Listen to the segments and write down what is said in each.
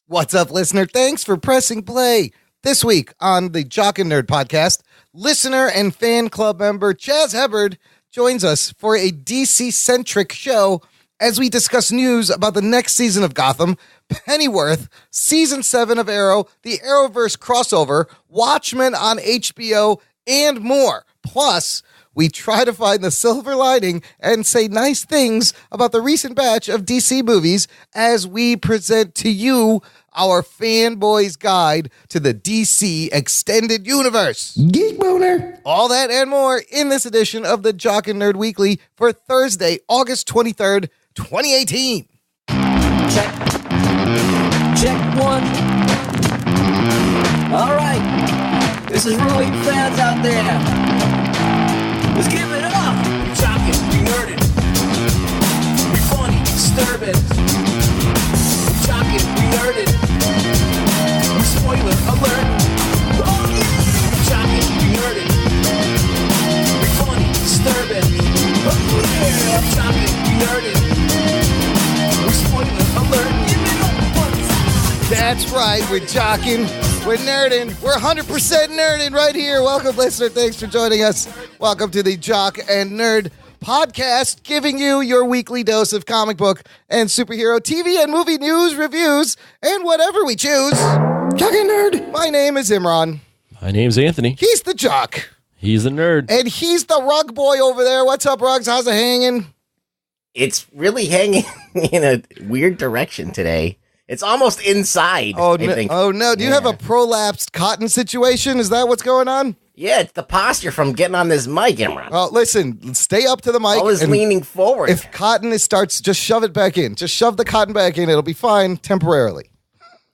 What's up, listener? Thanks for pressing play. This week on the Jock and Nerd podcast, listener and fan club member Chaz Hebberd joins us for a DC-centric show as we discuss news about the next season of Gotham, Pennyworth, Season 7 of Arrow, the Arrowverse crossover, Watchmen on HBO, and more. Plus, we try to find the silver lining and say nice things about the recent batch of DC movies as we present to you our Fanboy's Guide to the DC Extended Universe. Geek Boner. All that and more in this edition of the Jock and Nerd Weekly for Thursday, August 23rd, 2018. Check. Check one. All right. This is really fans out there. Let's give it up. We jockin', we nerdin'. We funny, disturbing. We jockin', we nerdin'. We spoiler alert. Oh yeah. We jockin', we nerdin'. We funny, disturbing. Oh yeah. We jockin', we nerdin'. We spoiler alert. Give it up one time. That's right, we're jocking, we're nerding, we're 100% nerding right here. Welcome, listener, thanks for joining us. Welcome to the Jock and Nerd podcast, giving you your weekly dose of comic book and superhero TV and movie news, reviews, and whatever we choose. Jock and Nerd. My name is Imran. My name's Anthony. He's the Jock. He's the nerd. And he's the rug boy over there. What's up, Rugs? How's it hanging? It's really hanging in a weird direction today. It's almost inside. Oh, I think. Oh no. Do you have a prolapsed cotton situation? Is that what's going on? Yeah, it's the posture from getting on this mic, Imran. Oh, listen, stay up to the mic. I was leaning forward. If cotton starts, just shove it back in. Just shove the cotton back in. It'll be fine temporarily.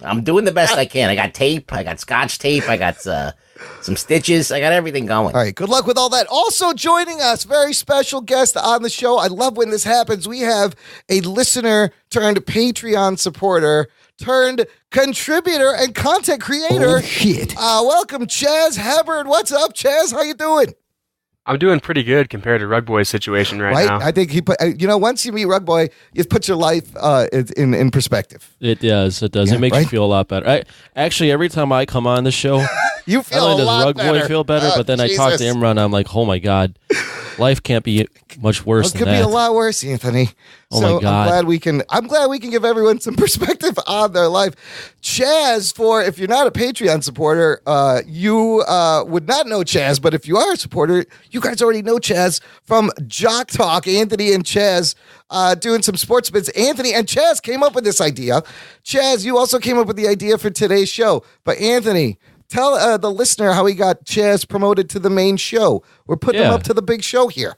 I'm doing the best I can. I got tape. I got scotch tape. I got some stitches. I got everything going. All right, good luck with all that. Also joining us, very special guest on the show. I love when this happens. We have a listener turned Patreon supporter turned contributor and content creator. Oh, shit. Welcome, Chaz Hebberd. What's up, Chaz? How you doing? I'm doing pretty good compared to Rug Boy's situation right now. I think he put. Once you meet Rug Boy, you put your life in perspective. It does. It does. Yeah, it makes right? you feel a lot better. Actually, every time I come on the show, You feel not only a does lot Rug better. Boy feel better, but then I talk to Jesus. Imran, I'm like, oh my God, life can't be much worse It than could that. be a lot worse, Anthony. Oh So my God. I'm glad we can give everyone some perspective on their life. Chaz, if you're not a Patreon supporter, you would not know Chaz, but if you are a supporter, you guys already know Chaz from Jock Talk. Anthony and Chaz doing some sports bits. Anthony and Chaz came up with this idea. Chaz, you also came up with the idea for today's show. But Anthony, tell the listener how he got Chaz promoted to the main show. We're putting him Yeah. up to the big show here.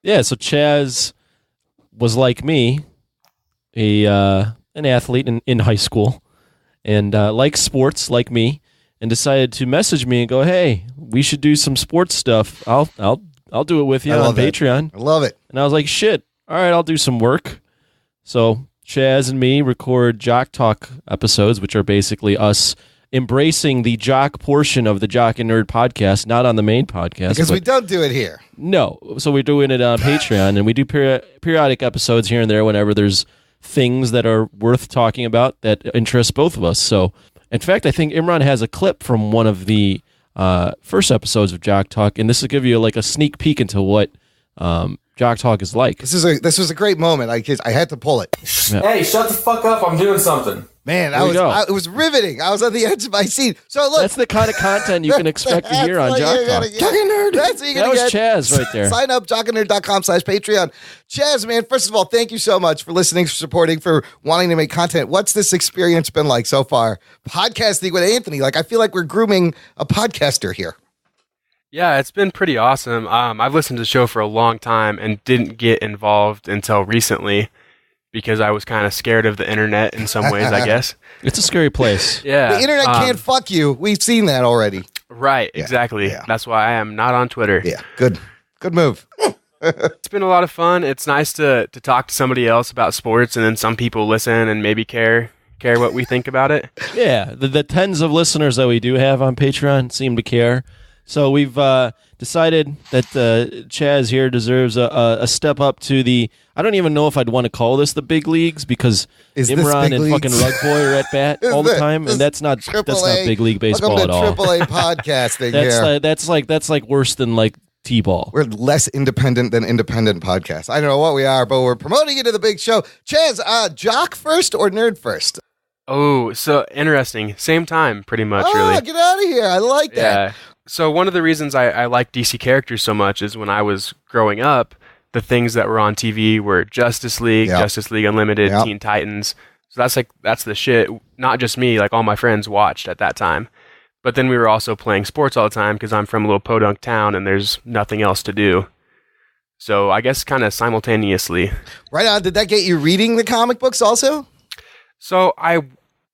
Yeah, so Chaz was like me, an athlete in high school, and likes sports like me, and decided to message me and go, "Hey, we should do some sports stuff. I'll do it with you I on love that. Patreon." I love it. And I was like, "Shit, all right, I'll do some work." So Chaz and me record Jock Talk episodes, which are basically us embracing the jock portion of the Jock and Nerd podcast, not on the main podcast. Because but we don't do it here. no, so we're doing it on Patreon, and we do periodic episodes here and there whenever there's things that are worth talking about that interest both of us. So, in fact, I think Imran has a clip from one of the first episodes of Jock Talk, and this will give you like a sneak peek into what Jock Talk is like. This was a great moment. I had to pull it. Hey, shut the fuck up. I'm doing something. Man, There we go. it was riveting. I was on the edge of my seat. So look, That's the kind of content you can expect to hear on that's what Jock you're Talk. gonna get. Jock and Nerd. That's what you're That gonna was get. Chaz right there. Sign up, jockandnerd.com/Patreon. Chaz, man, first of all, thank you so much for listening, for supporting, for wanting to make content. What's this experience been like so far? Podcasting with Anthony. Like, I feel like we're grooming a podcaster here. Yeah, it's been pretty awesome. I've listened to the show for a long time and didn't get involved until recently because I was kind of scared of the internet in some ways, I guess. It's a scary place. Yeah. The internet can't fuck you. We've seen that already. Right, exactly. yeah. That's why I am not on Twitter. Yeah, good move. It's been a lot of fun. It's nice to talk to somebody else about sports, and then some people listen and maybe care what we think about it. Yeah, the tens of listeners that we do have on Patreon seem to care. So we've decided that Chaz here deserves a step up to the. I don't even know if I'd want to call this the big leagues because Imran and fucking Rug Boy are at bat all the time, and that's not big league baseball at all. AAA podcasting here. That's like worse than like T-ball. We're less independent than independent podcasts. I don't know what we are, but we're promoting you to the big show. Chaz, jock first or nerd first? Oh, so interesting. Same time, pretty much, really. Get out of here. I like that. Yeah. So one of the reasons I like DC characters so much is when I was growing up, the things that were on TV were Justice League, Justice League Unlimited, Teen Titans. So that's the shit. Not just me, like all my friends watched at that time. But then we were also playing sports all the time because I'm from a little podunk town and there's nothing else to do. So I guess kind of simultaneously. Right on. Did that get you reading the comic books also? So I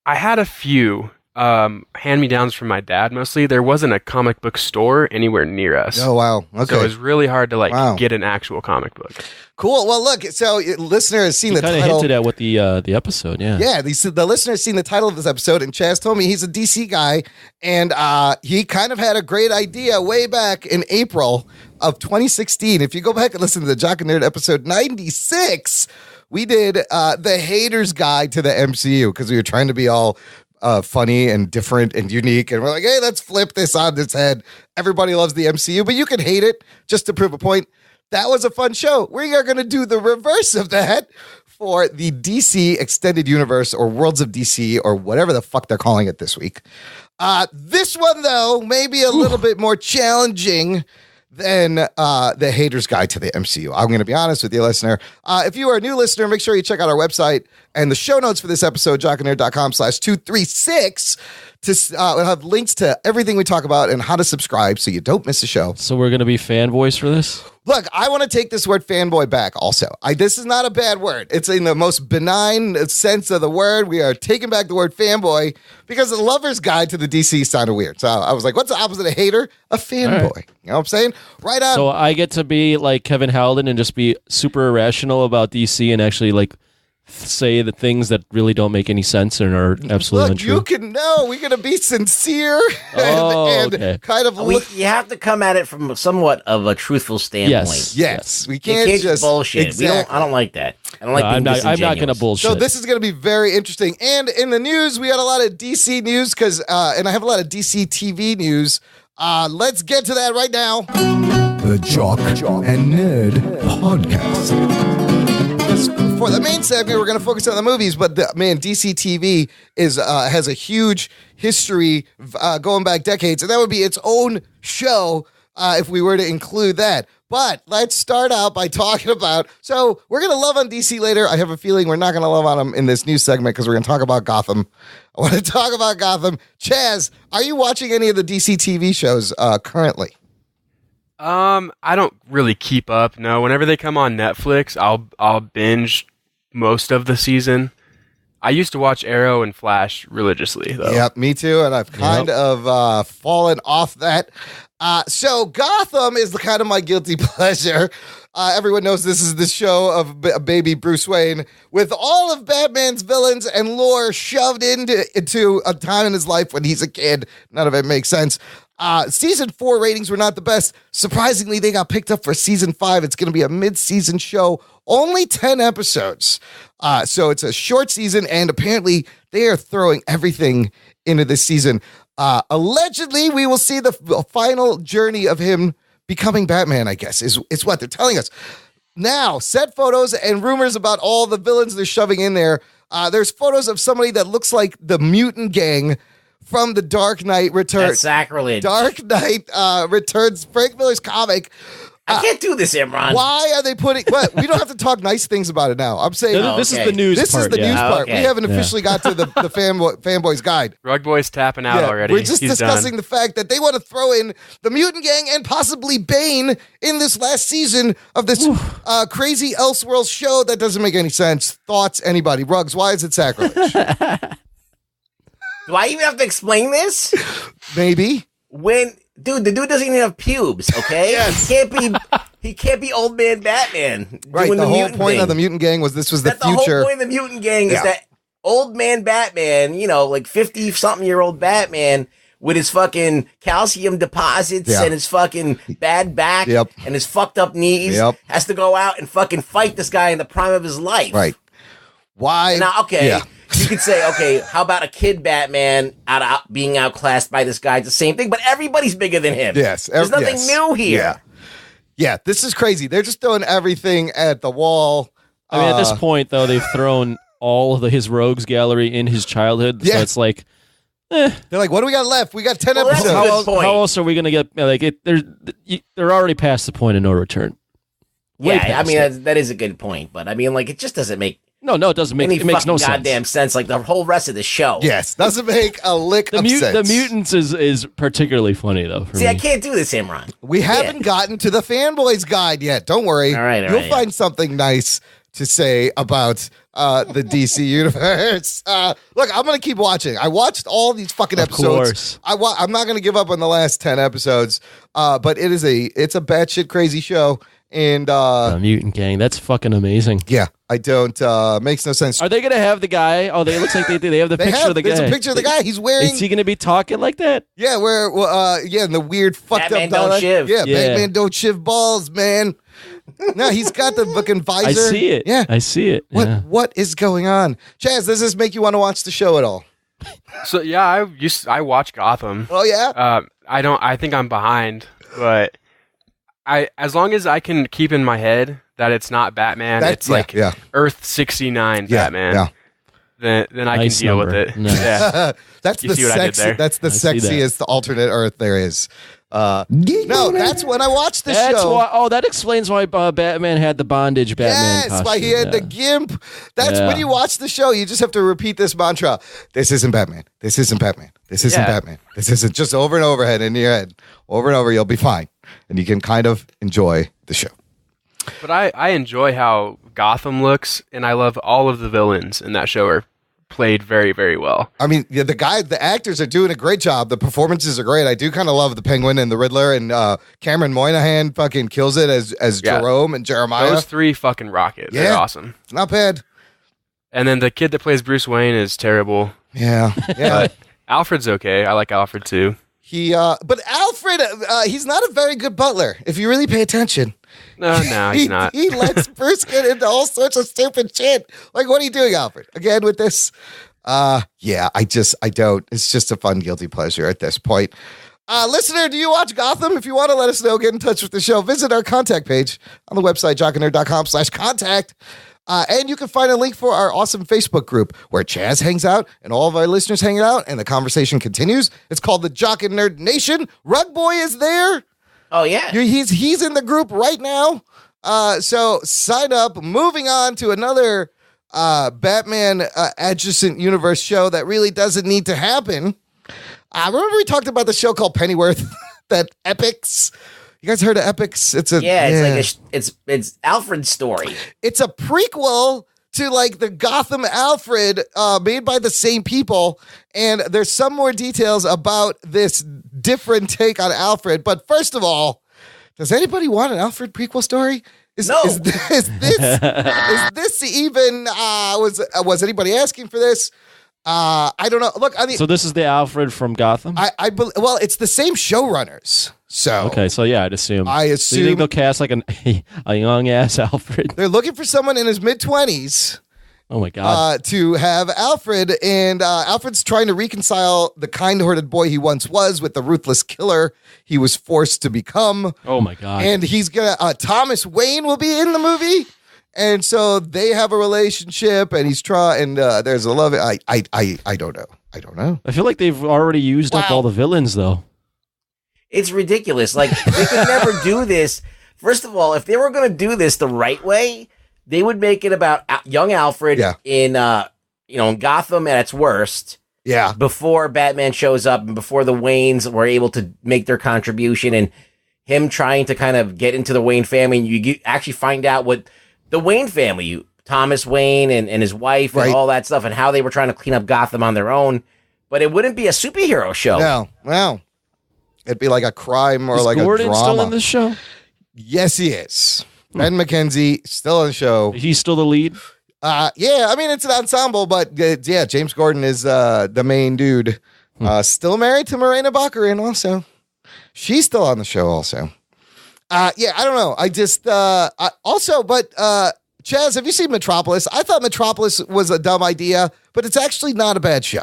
had a few hand-me-downs from my dad mostly. There wasn't a comic book store anywhere near us. Oh, wow. Okay. So it was really hard to get an actual comic book. Cool. Well, look, so listener has seen the title. Kind of hinted at what the episode, yeah. Yeah, the listener has seen the title of this episode, and Chaz told me he's a DC guy, and he kind of had a great idea way back in April of 2016. If you go back and listen to the Jock and Nerd episode 96, we did the Hater's Guide to the MCU because we were trying to be all funny and different and unique. And we're like, hey, let's flip this on its head. Everybody loves the MCU, but you can hate it just to prove a point. That was a fun show. We are going to do the reverse of that for the DC Extended Universe or Worlds of DC or whatever the fuck they're calling it this week. This one, though, may be a little bit more challenging than the Hater's Guide to the MCU. I'm going to be honest with you, listener. If you are a new listener, make sure you check out our website and the show notes for this episode, jockandnerd.com/236. We'll have links to everything we talk about and how to subscribe so you don't miss a show. So we're going to be fanboys for this? Look, I want to take this word fanboy back also. This is not a bad word. It's in the most benign sense of the word. We are taking back the word fanboy because the lover's guide to the DC sounded weird. So I was like, what's the opposite of hater? A fanboy. Right. You know what I'm saying? Right on. So I get to be like Kevin Howland and just be super irrational about DC and actually like say the things that really don't make any sense and are absolutely untrue. You can know. We're going to be sincere and okay. kind of you have to come at it from somewhat of a truthful standpoint. Yes. We can't just bullshit. Exactly. I don't like that. I don't like being I'm not going to bullshit. So this is going to be very interesting. And in the news, we had a lot of DC news and I have a lot of DC TV news. Let's get to that right now. The Jock and Nerd Podcast. For the main segment, we're going to focus on the movies, but DC TV has a huge history going back decades, and that would be its own show if we were to include that. But let's start out by talking about, so we're going to love on DC later. I have a feeling we're not going to love on them in this news segment because we're going to talk about Gotham. I want to talk about Gotham. Chaz, are you watching any of the DC TV shows currently? I don't really keep up. No, whenever they come on Netflix, I'll binge most of the season. I used to watch Arrow and Flash religiously, though. Yep, me too, and I've kind of fallen off that. So Gotham is the kind of my guilty pleasure. Everyone knows this is the show of baby Bruce Wayne with all of Batman's villains and lore shoved into a time in his life when he's a kid. None of it makes sense. Season 4 ratings were not the best. Surprisingly, they got picked up for season 5. It's going to be a mid-season show, only 10 episodes. So it's a short season, and apparently they are throwing everything into this season. Allegedly, we will see the final journey of him becoming Batman, I guess, is what they're telling us. Now, set photos and rumors about all the villains they're shoving in there. There's photos of somebody that looks like the mutant gang from the Dark Knight Returns. That's sacrilege. Dark Knight Returns, Frank Miller's comic. I can't do this, Imran. Why are they putting... What? We don't have to talk nice things about it now. I'm saying... This is the news part. This is the news part. We haven't officially got to the fanboy's guide. Rug Boy's tapping out already. We're just discussing the fact that they want to throw in the Mutant Gang and possibly Bane in this last season of this crazy Elseworlds show that doesn't make any sense. Thoughts, anybody? Rugs, why is it sacrilege? Do I even have to explain this? Maybe. Dude, the dude doesn't even have pubes, okay? Yes. He can't be old man Batman. Right, the whole point of the Mutant Gang was this was the future. The whole point of the Mutant Gang is that old man Batman, like 50-something-year-old Batman, with his fucking calcium deposits and his fucking bad back and his fucked up knees has to go out and fucking fight this guy in the prime of his life. Right. Why? Now, you could say, okay, how about a kid Batman being outclassed by this guy? It's the same thing, but everybody's bigger than him. Yes. There's nothing new here. Yeah, this is crazy. They're just throwing everything at the wall. I mean, at this point, though, they've thrown all of his rogues gallery in his childhood. So it's like, They're like, what do we got left? We got 10 episodes. That's a good point. How else are we going to get, they're already past the point of no return. I mean, that is a good point. But I mean, like, it just doesn't make No, it doesn't make any it makes no goddamn sense. Like the whole rest of the show. Yes, doesn't make a lick of sense. The mutants is particularly funny though. For me. I can't do this, Imran. We haven't gotten to the Fanboys Guide yet. Don't worry. All right, You'll find something nice to say about the DC universe. Look, I'm gonna keep watching. I watched all these fucking episodes. I'm not gonna give up on the last 10 episodes. But it's a batshit crazy show. And the Mutant Gang, that's fucking amazing. Yeah, I don't makes no sense. Are they gonna have the guy? Oh, they looks like they do. They have the picture of the guy. There's a picture of the guy. He's wearing. Is he gonna be talking like that? Yeah, in the weird fucked Batman up dollar. don't shiv. Yeah, Batman don't shiv balls, man. No, he's got the fucking visor. I see it. Yeah, I see it. What is going on, Chaz? Does this make you want to watch the show at all? So yeah, I watch Gotham. Oh yeah. I think I'm behind, but as long as I can keep in my head that it's not Batman, it's Earth 69 Batman. Yeah. Then I can deal with it. Nice. Yeah. That's You the see what I did there? That's the sexiest alternate Earth there is. No, that's when I watched the show. That explains why Batman had the bondage Batman costume. Why he had the gimp. That's when you watch the show. You just have to repeat this mantra. This isn't Batman. This isn't Batman. This isn't Batman. This isn't, just over and over in your head. Over and over, you'll be fine. And you can kind of enjoy the show. But I enjoy how Gotham looks, and I love all of the villains in that show are played very, very well. I mean, the actors are doing a great job. The performances are great. I do kind of love the Penguin and the Riddler, and Cameron Moynihan fucking kills it as Jerome and Jeremiah. Those three fucking rock it. They're awesome. It's not bad. And then the kid that plays Bruce Wayne is terrible. Yeah. But Alfred's okay. I like Alfred too. But Alfred, he's not a very good butler, if you really pay attention. No, he's not. He lets Bruce get into all sorts of stupid shit. Like, what are you doing, Alfred? Again with this? I don't. It's just a fun guilty pleasure at this point. Listener, do you watch Gotham? If you want to let us know, get in touch with the show. Visit our contact page on the website, jockandnerd.com/contact. And you can find a link for our awesome Facebook group where Chaz hangs out and all of our listeners hang out and the conversation continues. It's called the Jock and Nerd Nation. Rug Boy is there. Oh, yeah. He's in the group right now. So sign up. Moving on to another Batman adjacent universe show that really doesn't need to happen. Remember we talked about the show called Pennyworth, that Epics? You guys heard of Epics? It's Alfred's story. It's a prequel to like the Gotham Alfred made by the same people. And there's some more details about this different take on Alfred. But first of all, does anybody want an Alfred prequel story? No. Is this even, was anybody asking for this? I don't know. Look, I mean, so this is the Alfred from Gotham? Well, it's the same showrunners. So okay, so yeah, I'd assume. So you think they'll cast like a young ass Alfred? They're looking for someone in his mid-20s. Oh my god! To have Alfred, and Alfred's trying to reconcile the kind-hearted boy he once was with the ruthless killer he was forced to become. Oh my god! And he's gonna Thomas Wayne will be in the movie. And so they have a relationship, and he's trying. And there's a love. I don't know. I don't know. I feel like they've already used up all the villains, though. It's ridiculous. Like they could never do this. First of all, if they were going to do this the right way, they would make it about young Alfred in Gotham at its worst. Yeah. Before Batman shows up and before the Waynes were able to make their contribution, and him trying to kind of get into the Wayne family, and you actually find out what the Wayne family, Thomas Wayne and his wife and all that stuff, and how they were trying to clean up Gotham on their own. But it wouldn't be a superhero show. No, well, it'd be like a crime or like Gordon a drama. Still in this show? Yes, he is. Ben McKenzie still on the show. He's still the lead? Yeah, I mean, it's an ensemble, but James Gordon is the main dude Still married to Morena Baccarin also. She's still on the show also. Yeah, I don't know. I just Chaz, have you seen Metropolis? I thought Metropolis was a dumb idea, but it's actually not a bad show.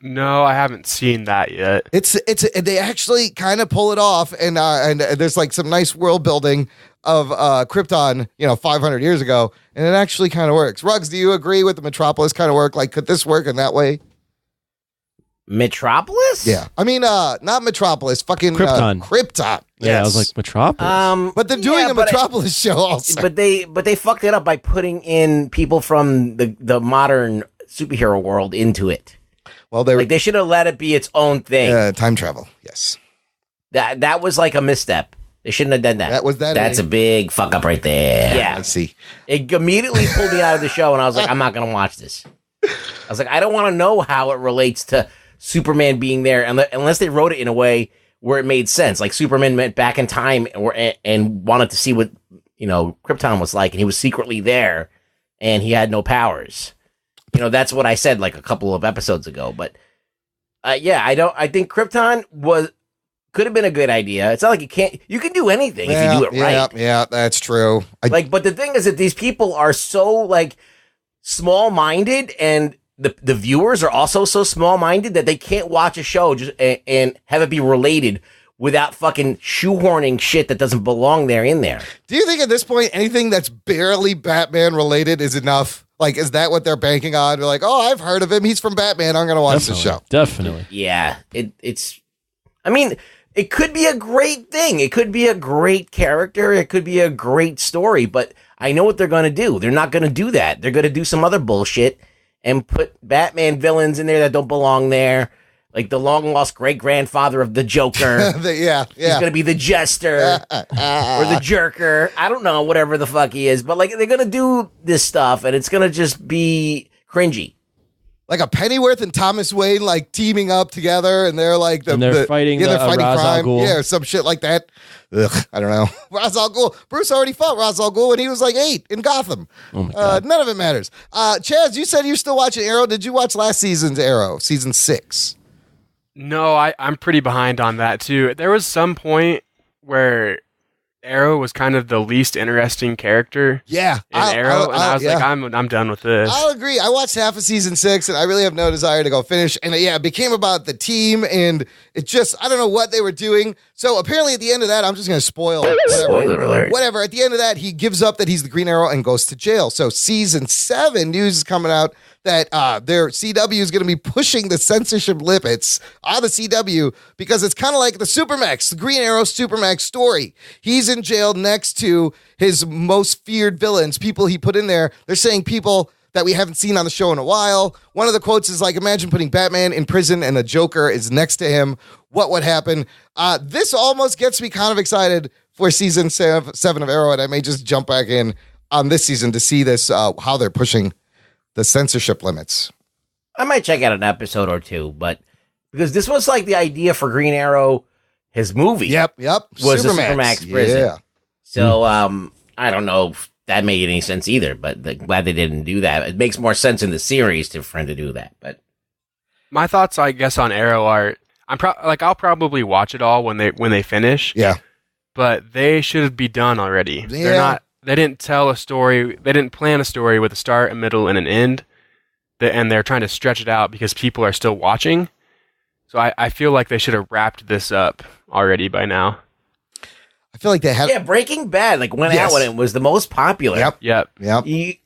No, I haven't seen that yet. They actually kind of pull it off, and there's like some nice world building of Krypton, 500 years ago, and it actually kind of works. Ruggs, do you agree with the Metropolis kind of work? Like, could this work in that way? Metropolis? Yeah, I mean, not Metropolis, fucking Krypton. Krypton. Yeah, I was like, Metropolis? But they're doing a Metropolis show also. But they fucked it up by putting in people from the modern superhero world into it. Well, they should have let it be its own thing. Time travel, yes. That was like a misstep. They shouldn't have done that. That's a big fuck up right there. Yeah. Let's see. It immediately pulled me out of the show, and I was like, I'm not going to watch this. I was like, I don't want to know how it relates to Superman being there unless they wrote it in a way where it made sense. Like Superman went back in time and wanted to see what, Krypton was like, and he was secretly there, and he had no powers. That's what I said like a couple of episodes ago. But I think Krypton could have been a good idea. It's not like you can do anything if you do it right. Yeah, that's true. But the thing is that these people are so like small-minded, and the viewers are also so small-minded that they can't watch a show and have it be related without fucking shoehorning shit that doesn't belong there in there. Do you think at this point anything that's barely Batman related is enough? Like, is that what they're banking on? They're like, oh, I've heard of him. He's from Batman. I'm going to watch the show. Definitely. Yeah. It could be a great thing. It could be a great character. It could be a great story, but I know what they're going to do. They're not going to do that. They're going to do some other bullshit and put Batman villains in there that don't belong there. Like the long-lost great-grandfather of the Joker. Yeah. He's going to be the Jester or the Jerker. I don't know, whatever the fuck he is. But, like, they're going to do this stuff, and it's going to just be cringy. Like a Pennyworth and Thomas Wayne, like, teaming up together, and they're, like... they're fighting Ra's al Ghul. Yeah, or some shit like that. Ugh, I don't know. Ra's al Ghul. Bruce already fought Ra's al Ghul when he was, like, 8 in Gotham. Oh my God. None of it matters. Chaz, you said you're still watching Arrow. Did you watch last season's Arrow, season 6? No, I'm pretty behind on that too. There was some point where Arrow was kind of the least interesting character. Yeah, in Arrow, and I was like, I'm done with this. I'll agree. I watched half of season 6, and I really have no desire to go finish. And it became about the team, and it just I don't know what they were doing. So apparently, at the end of that, I'm just going to spoil. Spoiler alert. Whatever. At the end of that, he gives up that he's the Green Arrow and goes to jail. So season 7 news is coming out that their CW is going to be pushing the censorship limits on the CW because it's kind of like the Supermax, the Green Arrow Supermax story. He's in jail next to his most feared villains, people he put in there. They're saying people that we haven't seen on the show in a while. One of the quotes is like, imagine putting Batman in prison and the Joker is next to him. What would happen? This almost gets me kind of excited for season 7 of Arrow, and I may just jump back in on this season to see this, how they're pushing the censorship limits. I might check out an episode or two, but because this was like the idea for Green Arrow, his movie. Yep. Was Supermax prison. Yeah. So I don't know if that made any sense either, but glad they didn't do that. It makes more sense in the series for him to do that. But my thoughts, I guess, on Arrow are I'll probably watch it all when they finish. Yeah. But they should be done already. Yeah. They didn't tell a story. They didn't plan a story with a start, a middle, and an end. And they're trying to stretch it out because people are still watching. So I feel like they should have wrapped this up already by now. I feel like they had... Yeah, Breaking Bad went out when it was the most popular. Yep.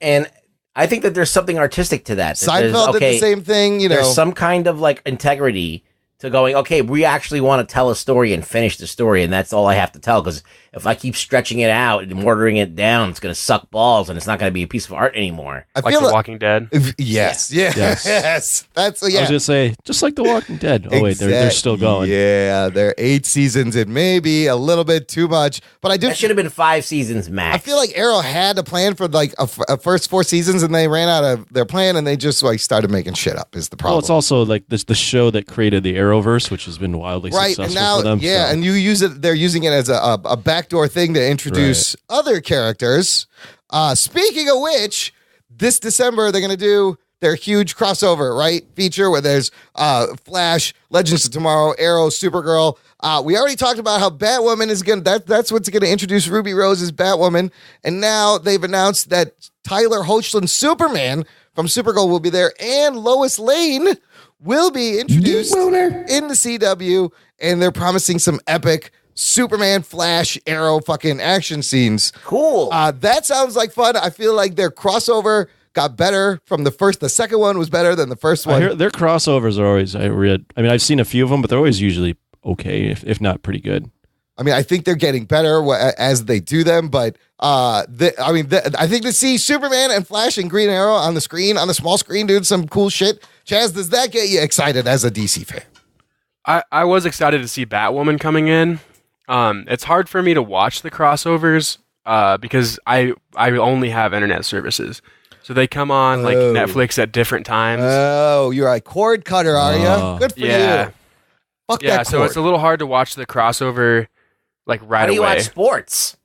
And I think that there's something artistic to that. Seinfeld did the same thing, There's some kind of integrity to going, okay, we actually want to tell a story and finish the story, and that's all I have to tell, because if I keep stretching it out and watering it down, it's going to suck balls, and it's not going to be a piece of art anymore. I like feel The Walking Dead? Yes. Yes. That's, I was going to say, just like The Walking Dead. Oh, wait, they're still going. Yeah, they're 8 seasons. It may be a little bit too much, but I do... That should have been 5 seasons max. I feel like Arrow had a plan for a first 4 seasons, and they ran out of their plan, and they just started making shit up is the problem. Well, it's also like the show that created the Arrowverse, which has been wildly successful and now, for them. Yeah, and you use it. They're using it as a backdoor thing to introduce other characters. Speaking of which, this December they're going to do their huge crossover, right? Feature where there's Flash, Legends of Tomorrow, Arrow, Supergirl. We already talked about how Batwoman is that's what's gonna introduce Ruby Rose as Batwoman. And now they've announced that Tyler Hoechlin's Superman from Supergirl will be there, and Lois Lane will be introduced in the CW, and they're promising some epic Superman, Flash, Arrow fucking action scenes. Cool. That sounds like fun. I feel like their crossover got better from the first. The second one was better than the first one. I hear their crossovers are always, I've seen a few of them, but they're always usually okay, if not pretty good. I mean, I think they're getting better as they do them, but I think to see Superman and Flash and Green Arrow on the screen, on the small screen, doing some cool shit. Chaz, does that get you excited as a DC fan? I was excited to see Batwoman coming in. It's hard for me to watch the crossovers because I only have internet services. So they come on like Netflix at different times. Oh, you're a cord cutter, are you? Good for you. Fuck that cord. So it's a little hard to watch the crossover like right away. How do you watch sports?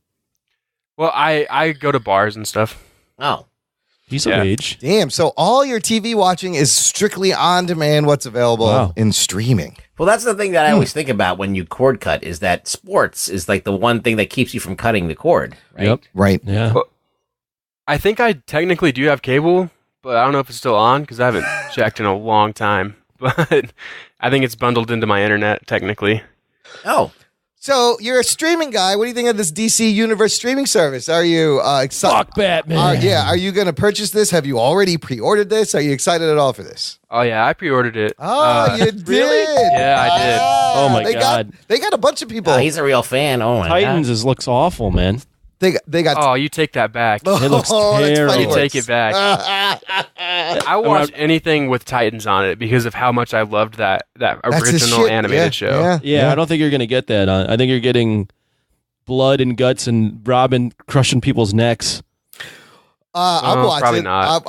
Well, I go to bars and stuff. Oh. He's of age. Damn, so all your TV watching is strictly on demand, what's available in streaming. Well, that's the thing that I always think about when you cord cut is that sports is like the one thing that keeps you from cutting the cord, right? Yep. Right. Yeah. Well, I think I technically do have cable, but I don't know if it's still on because I haven't checked in a long time. But I think it's bundled into my internet technically. Oh. So you're a streaming guy. What do you think of this DC Universe streaming service? Are you excited? Fuck Batman. Are you going to purchase this? Have you already pre-ordered this? Are you excited at all for this? Oh yeah, I pre-ordered it. Oh, you did? Really? Yeah, I did. Oh my God. They got a bunch of people. He's a real fan. Oh my Titans looks awful, man. They got. Oh, you take that back. It looks terrible. You take it back. I watch anything with Titans on it because of how much I loved that original animated show. Yeah, I don't think you're going to get that. I think you're getting blood and guts and Robin crushing people's necks. I'm watching. Probably not.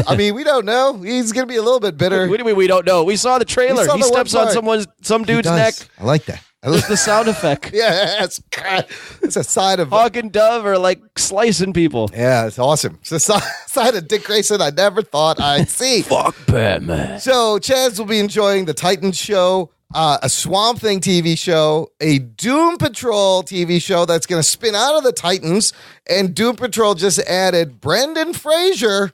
I mean, we don't know. He's going to be a little bit bitter. What do you mean we don't know? We saw the trailer. He steps on some dude's neck. I like that. It's the sound effect. Yeah, it's a side of Hawk and Dove are like slicing people. Yeah, it's awesome. It's a side of Dick Grayson I never thought I'd see. Fuck Batman. So Chaz will be enjoying the Titans show, a Swamp Thing TV show, a Doom Patrol TV show that's going to spin out of the Titans, and Doom Patrol just added Brendan Fraser,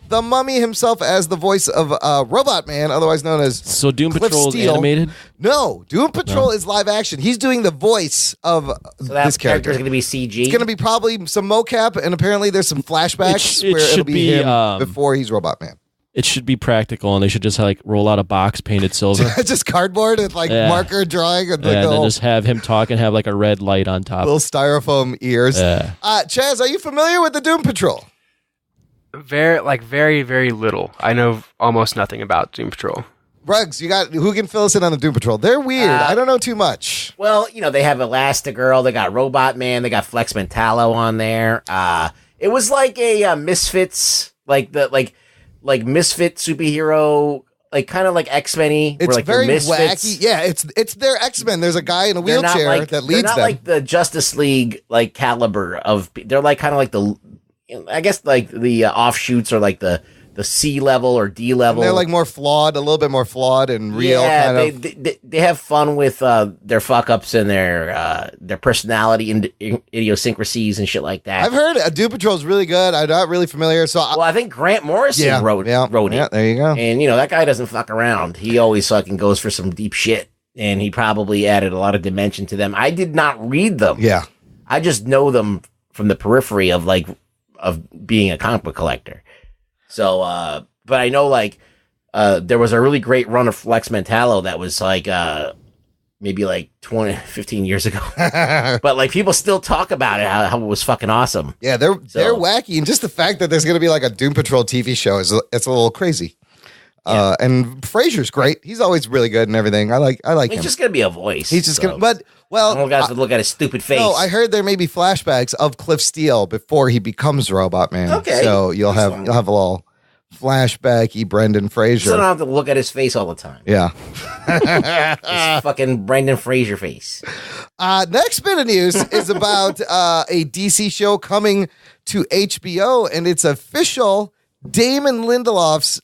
the Mummy himself, as the voice of Robot Man, otherwise known as So Doom Cliff Patrol is Steele. animated? No, Doom Patrol is live action. He's doing the voice of this character. Is going to be CG. It's going to be probably some mocap, and apparently there's some flashbacks It where it'll should be be, him before he's Robot Man. It should be practical, and they should just like roll out a box painted silver. Just cardboard with like marker drawing and like and the then whole just have him talk and have like a red light on top. little styrofoam ears. Chaz, are you familiar with the Doom Patrol? Very, very little. I know almost nothing about Doom Patrol. Rugs, who can fill us in on the Doom Patrol? They're weird. I don't know too much. Well, they have Elastigirl, they got Robot Man, they got Flex Mentallo on there. It was like a Misfits, like Misfit superhero, like kind of like X-Men-y. It's like very Misfits. wacky. Yeah, it's their X-Men. There's a guy in a wheelchair that leads them. They're not like the Justice League like caliber of. They're like kind of like I guess like the offshoots or like the C level or D level. And they're like more flawed, a little bit more flawed and real. Yeah, they have fun with their fuck ups and their personality and idiosyncrasies and shit like that. I've heard Doom Patrol is really good. I'm not really familiar, so I think Grant Morrison wrote it. Yeah, there you go. And that guy doesn't fuck around. He always fucking goes for some deep shit, and he probably added a lot of dimension to them. I did not read them. Yeah, I just know them from the periphery of being a comic book collector. So, but I know there was a really great run of Flex Mentallo that was maybe 15 years ago. But people still talk about it, how it was fucking awesome. Yeah, they're wacky. And just the fact that there's going to be a Doom Patrol TV show it's a little crazy. Yeah. And Fraser's great. He's always really good and everything. I like him. He's just going to be a voice. He's just going to, but well, all guys would look at his stupid face. No, I heard there may be flashbacks of Cliff Steele before he becomes Robot Man. Okay. So you'll have a little flashbacky Brendan Fraser. So I don't have to look at his face all the time. Yeah. His fucking Brendan Fraser face. Next bit of news is about a DC show coming to HBO, and it's official. Damon Lindelof's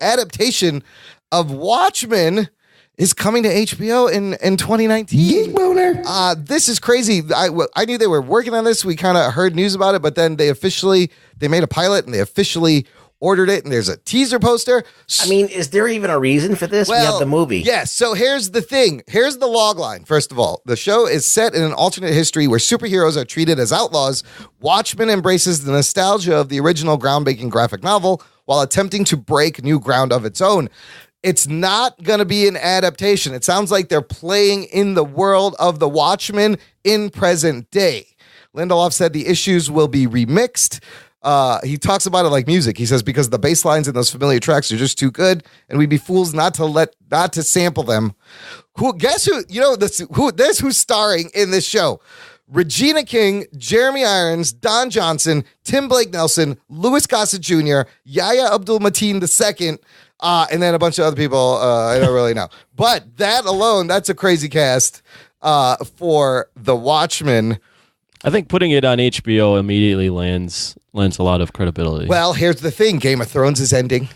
adaptation of Watchmen is coming to HBO in 2019. Geek boner. This is crazy. I knew they were working on this. We kind of heard news about it, but then they made a pilot and they officially ordered it, and there's a teaser poster. I mean, is there even a reason for this? Well, we have the movie. Yes. So here's the thing. Here's the log line. First of all, the show is set in an alternate history where superheroes are treated as outlaws. Watchmen embraces the nostalgia of the original groundbreaking graphic novel while attempting to break new ground of its own. It's not going to be an adaptation. It sounds like they're playing in the world of the Watchmen in present day. Lindelof said the issues will be remixed. He talks about it like music. He says, because the bass lines in those familiar tracks are just too good, and we'd be fools not to sample them. Guess who's starring in this show? Regina King, Jeremy Irons, Don Johnson, Tim Blake Nelson, Louis Gossett Jr., Yahya Abdul-Mateen II, and then a bunch of other people I don't really know. But that alone, that's a crazy cast for The Watchmen. I think putting it on HBO immediately lends a lot of credibility. Well, here's the thing. Game of Thrones is ending.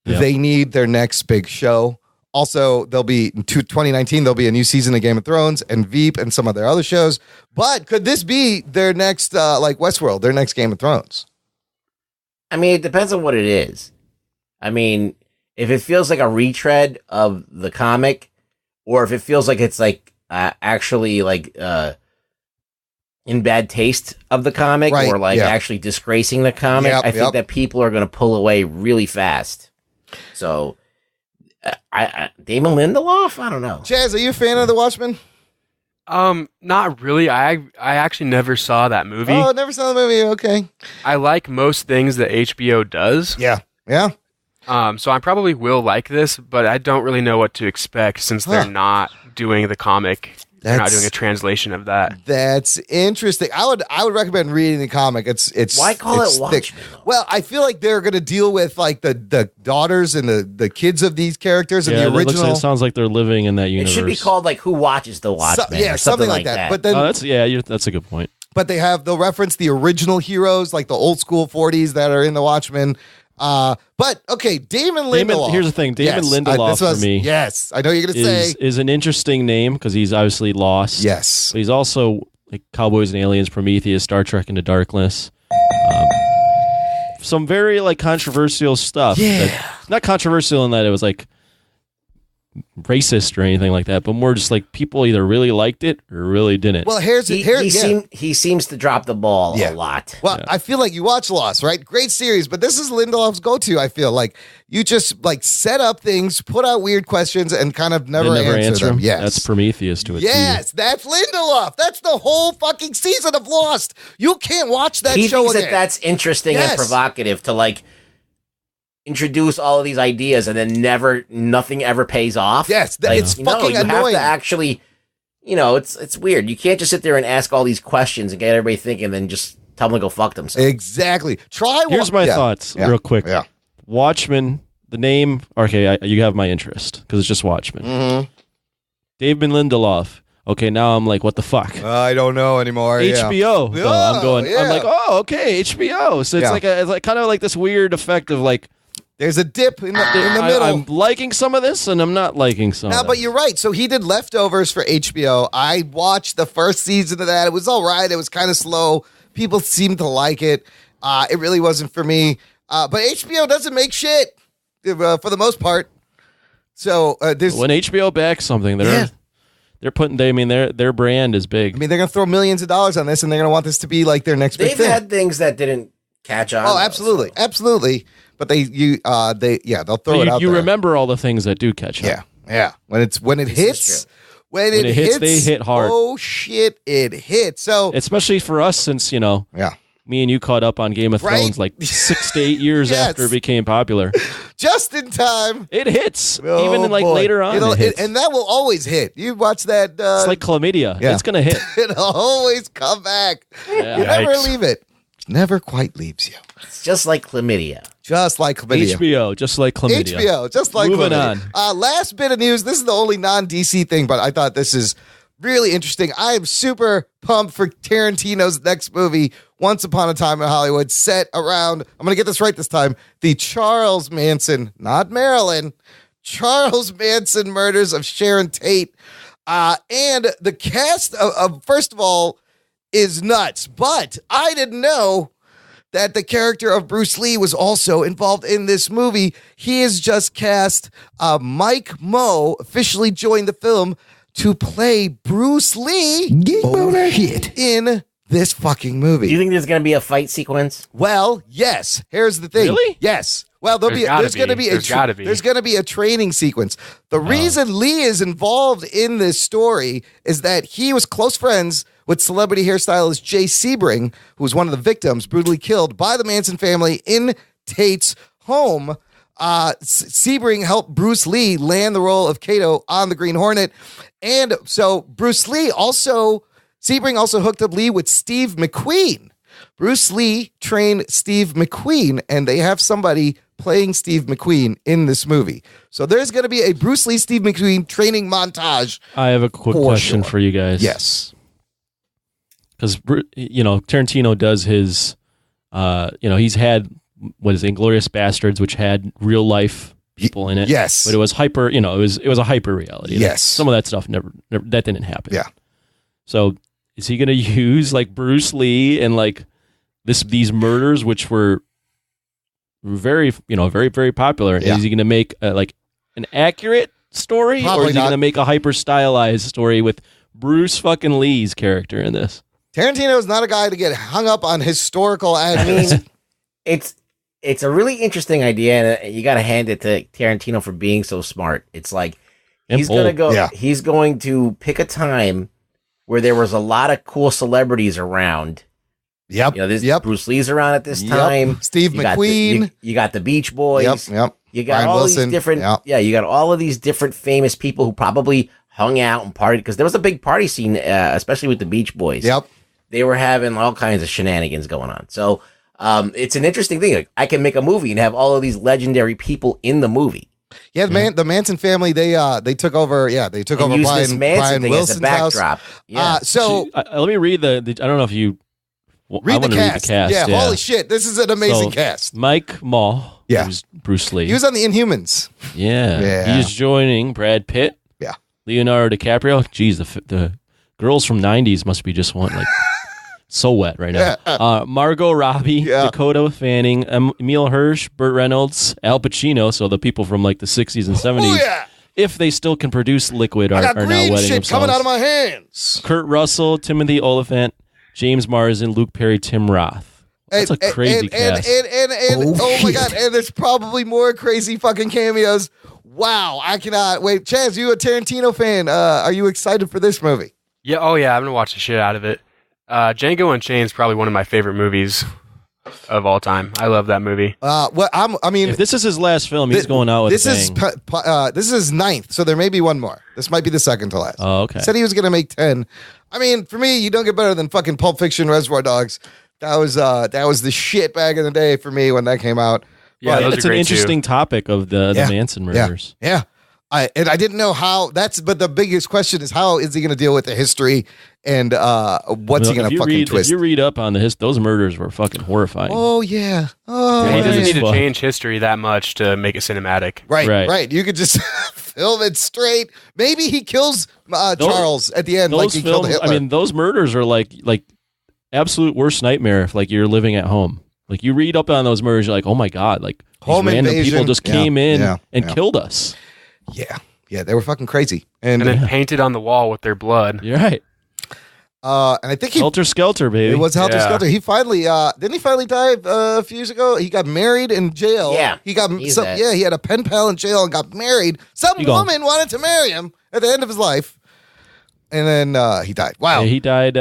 Yep. They need their next big show. Also, there'll be in 2019, there'll be a new season of Game of Thrones and Veep and some of their other shows. But could this be their next, like Westworld, their next Game of Thrones? I mean, it depends on what it is. I mean, if it feels like a retread of the comic, or if it feels like it's like actually like in bad taste of the comic, right, or like actually disgracing the comic, I think that people are going to pull away really fast. So, Damon Lindelof? I don't know. Chaz, are you a fan of The Watchmen? Not really. I actually never saw that movie. Oh, never saw the movie. Okay. I like most things that HBO does. Yeah. So I probably will like this, but I don't really know what to expect since they're not doing the comic. They're not doing a translation of that. That's interesting. I would recommend reading the comic. It's why call it Watchmen? Well, I feel like they're going to deal with like the daughters and the kids of these characters in the original. It sounds like they're living in that universe. It should be called like Who Watches the Watchmen? Something like that. But then, that's a good point. But they'll reference the original heroes, like the old school 40s that are in the Watchmen. But okay, Damon Lindelof. Here's the thing, Damon Lindelof for me. Yes, I know you're gonna say is an interesting name because he's obviously Lost. Yes, but he's also like Cowboys and Aliens, Prometheus, Star Trek Into Darkness. Some very like controversial stuff. Yeah, not controversial in that it was like racist or anything like that, but more just like people either really liked it or really didn't. Well, he seems to drop the ball a lot. Well, I feel like you watch Lost, right? Great series, but this is Lindelof's go-to. I feel like you just like set up things, put out weird questions, and kind of never answer them. Yes, that's Prometheus to it. Yes, that's Lindelof. That's the whole fucking season of Lost. You can't watch that show. He thinks again. That's interesting and provocative to like introduce all of these ideas and then nothing ever pays off. Yes, it's fucking annoying. You have to actually, it's weird. You can't just sit there and ask all these questions and get everybody thinking and then just tell them to go fuck themselves. Exactly. Here's my thoughts real quick. Yeah. Watchmen, the name, okay, you have my interest because it's just Watchmen. Mm-hmm. Damon Lindelof. Okay, now I'm like, what the fuck? I don't know anymore. HBO. Yeah. I'm like, oh, okay, HBO. So it's like kind of like this weird effect of like, there's a dip in the middle. I'm liking some of this, and I'm not liking some of it. But you're right. So he did Leftovers for HBO. I watched the first season of that. It was all right. It was kind of slow. People seemed to like it. It really wasn't for me. But HBO doesn't make shit for the most part. So when HBO backs something, they're putting. Their brand is big. I mean, they're gonna throw millions of dollars on this, and they're gonna want this to be like their next big thing. They've had things that didn't catch on. Oh, absolutely. But they'll throw it out. You remember all the things that do catch on. Yeah. When it hits, they hit hard. Oh shit, it hits. So especially for us, since me and you caught up on Game of Thrones like 6 to 8 years after it became popular. Just in time. It hits. Even later on. It hits. And that will always hit. You watch that. It's like chlamydia. Yeah. It's going to hit. It'll always come back. Yeah. You never leave it. Never quite leaves you. It's just like chlamydia. Just like chlamydia. HBO, just like chlamydia. HBO, just like Moving chlamydia. On. Last bit of news. This is the only non-DC thing, but I thought this is really interesting. I am super pumped for Tarantino's next movie, Once Upon a Time in Hollywood, set around, I'm going to get this right this time, the Charles Manson, not Marilyn, Charles Manson murders of Sharon Tate. And the cast of, first of all, is nuts. But I didn't know that the character of Bruce Lee was also involved in this movie. He is just cast. Mike Moe officially joined the film to play Bruce Lee in this fucking movie. Do you think there's going to be a fight sequence? Well, yes. Here's the thing. Really? Yes. Well, there's going to be a training sequence. The reason Lee is involved in this story is that he was close friends with celebrity hairstylist Jay Sebring, who was one of the victims brutally killed by the Manson family in Tate's home. Sebring helped Bruce Lee land the role of Kato on the Green Hornet. And so Sebring also hooked up Lee with Steve McQueen. Bruce Lee trained Steve McQueen, and they have somebody playing Steve McQueen in this movie. So there's going to be a Bruce Lee, Steve McQueen training montage. I have a quick question for you guys. Yes. Because, Tarantino does his, he's had, Inglourious Bastards, which had real life people in it. Yes. But it was hyper, it was a hyper reality. Yes. Some of that stuff never that didn't happen. Yeah. So is he going to use like Bruce Lee and like these murders, which were very, very, very popular? Yeah. Is he going to make like an accurate story? Probably or is he not. going to make a hyper stylized story with Bruce fucking Lee's character in this? Tarantino is not a guy to get hung up on historical addresses. I mean, it's a really interesting idea, and you got to hand it to Tarantino for being so smart. It's like he's going to pick a time where there was a lot of cool celebrities around. Yep. Bruce Lee's around at this time. Steve McQueen. You got the Beach Boys. Yep. You got Brian all Wilson. these different. Yep. You got all of these different famous people who probably hung out and partied, because there was a big party scene, especially with the Beach Boys. Yep. They were having all kinds of shenanigans going on. So it's an interesting thing. Like, I can make a movie and have all of these legendary people in the movie. Yeah, the Manson family, they took over. Yeah, they took over Brian Wilson's house. Yeah. Let me read the I don't know if you read the cast. Yeah, holy shit, this is an amazing cast. Mike Moe, who's Bruce Lee. He was on the Inhumans. Yeah. He's joining Brad Pitt. Yeah. Leonardo DiCaprio. Geez, the girls from '90s must be just one like. So wet right now. Margot Robbie, Dakota Fanning, Emile Hirsch, Burt Reynolds, Al Pacino. So the people from like the 60s and 70s, if they still can produce liquid, are now wetting themselves. Coming out of my hands. Kurt Russell, Timothy Olyphant, James Marsden, Luke Perry, Tim Roth. That's a crazy cast. And oh my God, and there's probably more crazy fucking cameos. Wow, I cannot wait. Chaz, you a Tarantino fan? Are you excited for this movie? Yeah. Oh yeah, I'm gonna watch the shit out of it. Django Unchained is probably one of my favorite movies of all time. I love that movie. If this is his last film, he's going out with a bang. This is 9th, so there may be one more. This might be the second to last. Oh, okay. He said he was going to make 10. I mean, for me, you don't get better than fucking Pulp Fiction, Reservoir Dogs. That was the shit back in the day for me when that came out. Yeah, it's an interesting topic of the Manson murders. Yeah. I didn't know how. But the biggest question is, how is he going to deal with the history, and what's he going to fucking twist? If you read up on those murders were fucking horrifying. Oh yeah. He doesn't need to change history that much to make it cinematic. Right. You could just film it straight. Maybe he kills Charles at the end, like he killed Hitler. I mean, those murders are like absolute worst nightmare if like you're living at home. Like you read up on those murders, you're like, oh my God, like home these random invasion. People just came in and killed us. Yeah, they were fucking crazy, and then painted on the wall with their blood. You're right. And I think Helter Skelter, baby. It was Helter Skelter. He finally didn't he finally die a few years ago? He got married in jail. Yeah, he had a pen pal in jail and got married. Some woman wanted to marry him at the end of his life, and then he died. Wow, he died.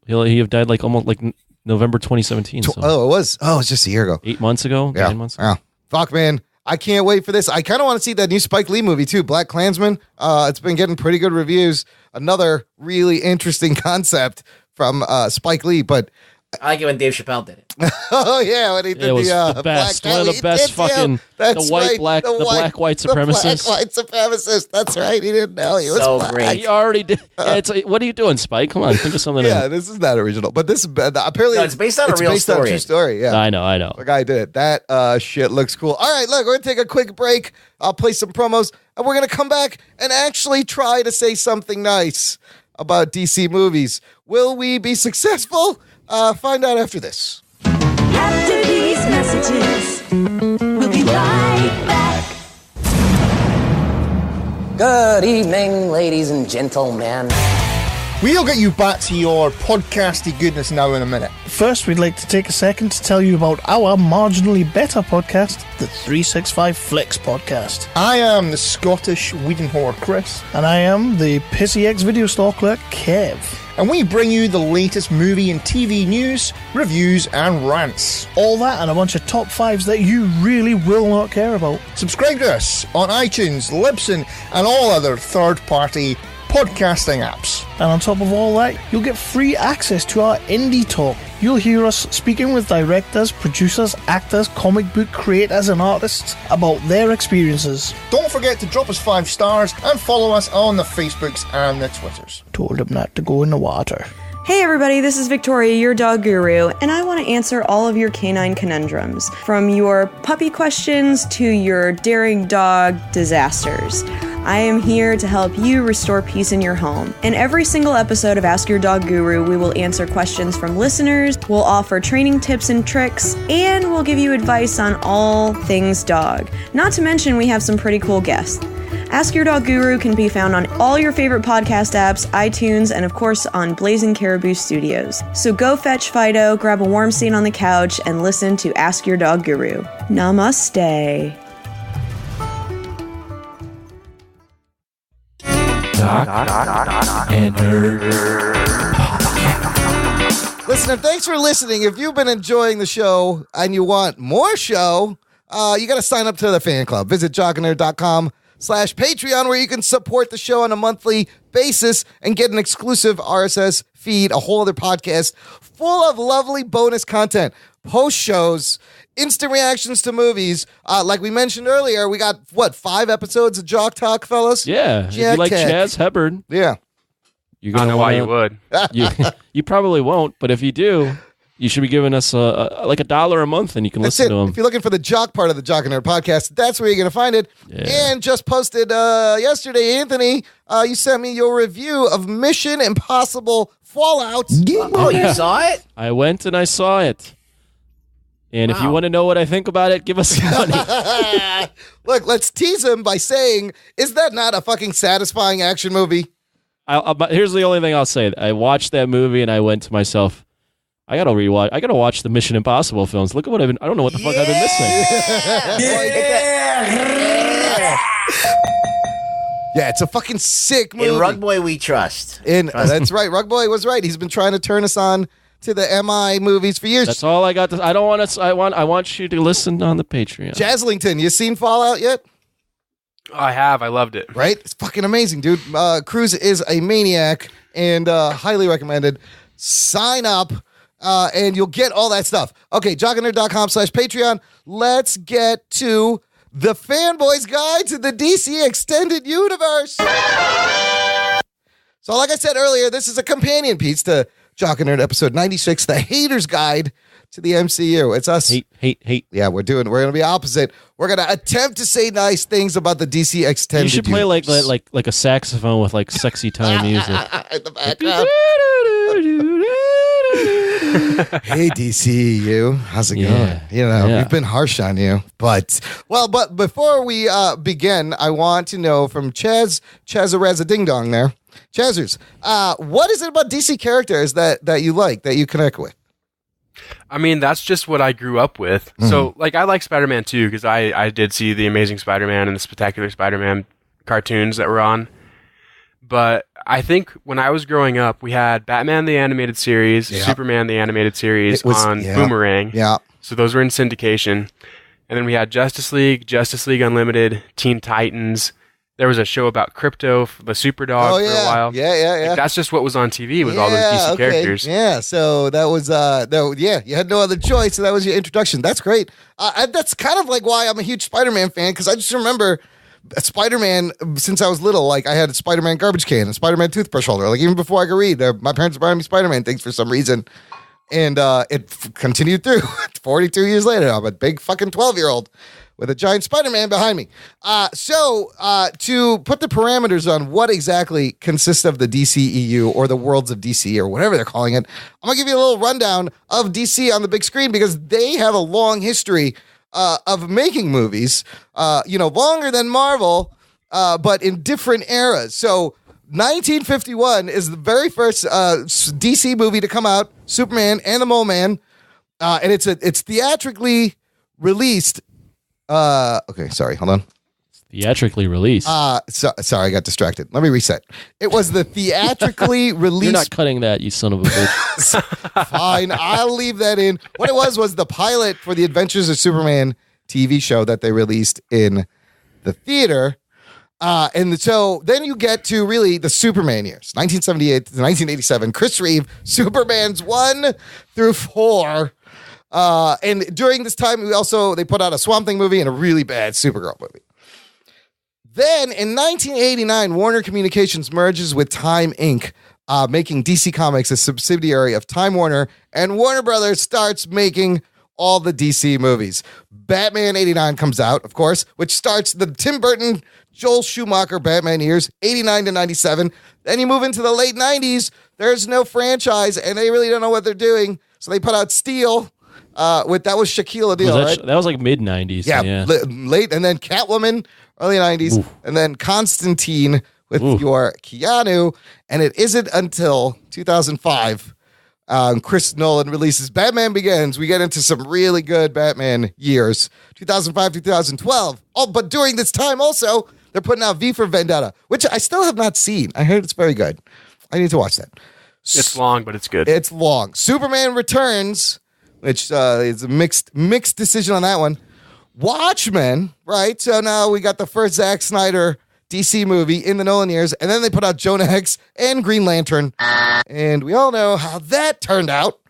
He died like almost like November 2017. So. It was just a year ago. 8 months ago. 9 months ago. Yeah. Fuck, man. I can't wait for this. I kind of want to see that new Spike Lee movie too, Black Klansman. It's been getting pretty good reviews. Another really interesting concept from Spike Lee. But I like it when Dave Chappelle did it. Oh yeah, when he did It was the the best. black One of guy. the best He did fucking him. That's the white right. black The the black white supremacists. The black white supremacist. That's right. He didn't know he was So black. great. He already did. Yeah, it's like, what are you doing, Spike? Come on, think of something. Yeah, this is not original, but this is apparently No, it's based on a real based on story. true story. Yeah, I know. the guy did it. That shit looks cool. All right, look, we're gonna take a quick break. I'll play some promos, and we're gonna come back and actually try to say something nice about DC movies. Will we be successful? Find out after this. After these messages, we'll be right back. Good evening, ladies and gentlemen. We'll get you back to your podcasty goodness now in a minute. First, we'd like to take a second to tell you about our marginally better podcast, the 365 Flicks podcast. I am the Scottish weeding whore, Chris. And I am the Pissy X video store clerk, Kev. And we bring you the latest movie and TV news, reviews, and rants. All that and a bunch of top fives that you really will not care about. Subscribe to us on iTunes, Libsyn, and all other third-party podcasting apps. And on top of all that, you'll get free access to our indie talk. You'll hear us speaking with directors, producers, actors, comic book creators, and artists about their experiences. Don't forget to drop us 5 stars and follow us on the Facebooks and the Twitters. Told him not to go in the water. Hey everybody, this is Victoria, your dog guru, and I want to answer all of your canine conundrums, from your puppy questions to your daring dog disasters. I am here to help you restore peace in your home. In every single episode of Ask Your Dog Guru, we will answer questions from listeners, we'll offer training tips and tricks, and we'll give you advice on all things dog. Not to mention, we have some pretty cool guests. Ask Your Dog Guru can be found on all your favorite podcast apps, iTunes, and of course on Blazing Caribou Studios. So go fetch Fido, grab a warm seat on the couch, and listen to Ask Your Dog Guru. Namaste. And Listener, thanks for listening. If you've been enjoying the show and you want more show, you got to sign up to the fan club. Visit jockandnerd.com/Patreon, where you can support the show on a monthly basis and get an exclusive RSS feed, a whole other podcast full of lovely bonus content, post shows, instant reactions to movies. Like we mentioned earlier, we got, 5 episodes of Jock Talk, fellas? Yeah. If you like Chaz Hebberd. Yeah. I don't know why you would. You probably won't, but if you do, you should be giving us like $1 a month, and you can listen to them. If you're looking for the Jock part of the Jock and Nerd podcast, that's where you're going to find it. Yeah. And just posted yesterday, Anthony, you sent me your review of Mission Impossible Fallout. Oh, you saw it? I went and I saw it. And if you want to know what I think about it, give us some money. Look, let's tease him by saying, is that not a fucking satisfying action movie? Here's the only thing I'll say. I watched that movie and I went to myself, I gotta rewatch. I gotta watch the Mission Impossible films. Look at what I don't know what the fuck I've been missing. Yeah, it's a fucking sick movie. In Rug Boy we trust. That's right. Rug Boy was right. He's been trying to turn us on to the MI movies for years. That's all I got. I don't want to. I want you to listen on the Patreon. Jaslington, you seen Fallout yet? I have. I loved it. Right? It's fucking amazing, dude. Cruz is a maniac and highly recommended. Sign up and you'll get all that stuff. Okay, jockandnerd.com/Patreon. Let's get to the Fanboy's Guide to the DC Extended Universe. So like I said earlier, this is a companion piece to Jock and Nerd episode 96, The Hater's Guide to the MCU. It's us. Hate. Yeah, we're going to be opposite. We're going to attempt to say nice things about the DC Extended You should play universe. like a saxophone with like sexy time music. In the background. Hey DCU, how's it going? We've been harsh on you, but before we begin, I want to know from Chazareza Ding Dong there, Chazers, what is it about DC characters that you like, that you connect with? I mean, that's just what I grew up with. Mm-hmm. So, like, I like Spider-Man too, because I did see the Amazing Spider-Man and the Spectacular Spider-Man cartoons that were on. But I think when I was growing up, we had Batman the Animated Series, Superman the Animated Series on Boomerang. Yeah. So those were in syndication. And then we had Justice League Unlimited, Teen Titans. There was a show about Crypto, the super dog, for a while. Yeah. Like, that's just what was on TV with all those DC characters. Yeah, so that was, you had no other choice, so that was your introduction. That's great. That's kind of like why I'm a huge Spider-Man fan, because I just remember Spider-Man since I was little. Like, I had a Spider-Man garbage can and Spider-Man toothbrush holder. Like, even before I could read, my parents were buying me Spider-Man things for some reason. And continued through. 42 years later, I'm a big fucking 12-year-old. With a giant Spider-Man behind me. So to put the parameters on what exactly consists of the DCEU or the worlds of DC or whatever they're calling it, I'm going to give you a little rundown of DC on the big screen because they have a long history of making movies, longer than Marvel, but in different eras. So 1951 is the very first DC movie to come out, Superman and the Mole Man, and it's theatrically released. Okay, sorry, hold on. Theatrically released. Sorry, I got distracted. Let me reset. It was the theatrically released. You're not cutting that, you son of a bitch. Fine, I'll leave that in. What it was the pilot for the Adventures of Superman TV show that they released in the theater. And so then you get to really the Superman years, 1978 to 1987. Chris Reeve, Superman's 1 through 4. And during this time, they put out a Swamp Thing movie and a really bad Supergirl movie. Then in 1989, Warner Communications merges with Time Inc., making DC Comics a subsidiary of Time Warner, and Warner Brothers starts making all the DC movies. Batman 89 comes out, of course, which starts the Tim Burton, Joel Schumacher Batman years, 89 to 97. Then you move into the late 90s. There's no franchise, and they really don't know what they're doing, so they put out Steel. That was Shaquille O'Neal, right? That was like mid 90s. Yeah. Late, and then Catwoman, early 90s, and then Constantine with your Keanu, and it isn't until 2005 Chris Nolan releases Batman Begins. We get into some really good Batman years, 2005 to 2012. Oh, but during this time also, they're putting out V for Vendetta, which I still have not seen. I heard it's very good. I need to watch that. It's long, but it's good. It's long. Superman Returns, which is a mixed decision on that one. Watchmen, right? So now we got the first Zack Snyder DC movie in the Nolan years, and then they put out Jonah Hex and Green Lantern, and we all know how that turned out,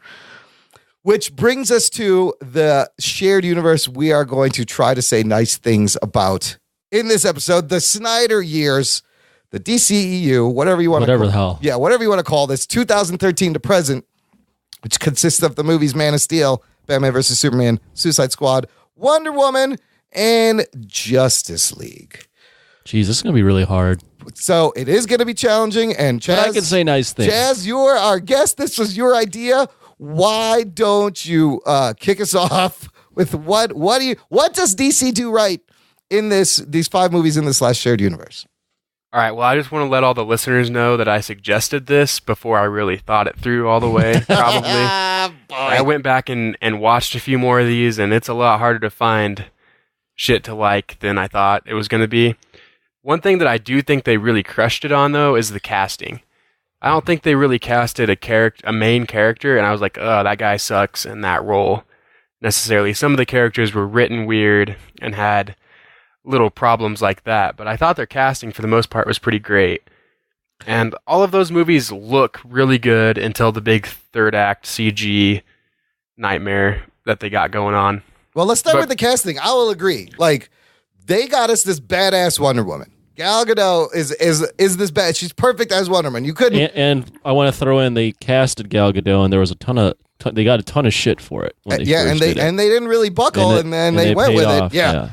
which brings us to the shared universe we are going to try to say nice things about in this episode, the Snyder years, the DCEU, whatever you want to call it. The hell. Yeah, whatever you want to call this, 2013 to present, which consists of the movies Man of Steel, Batman vs. Superman, Suicide Squad, Wonder Woman, and Justice League. Jeez, this is going to be really hard. So it is going to be challenging, and Chaz, but I can say nice things. Chaz, you're our guest. This was your idea. Why don't you kick us off with what does DC do right in these 5 movies in this last shared universe? All right, well, I just want to let all the listeners know that I suggested this before I really thought it through all the way, probably. I went back and watched a few more of these, and it's a lot harder to find shit to like than I thought it was going to be. One thing that I do think they really crushed it on, though, is the casting. I don't think they really casted a main character, and I was like, oh, that guy sucks in that role, necessarily. Some of the characters were written weird and had little problems like that, but I thought their casting, for the most part, was pretty great. And all of those movies look really good until the big third act CG nightmare that they got going on. Well, let's start with the casting. I will agree. Like, they got us this badass Wonder Woman. Gal Gadot is this bad. She's perfect as Wonder Woman. You couldn't. And I want to throw in they casted Gal Gadot, and there was they got a ton of shit for it. And they didn't really buckle, and then they went with off, it. Yeah.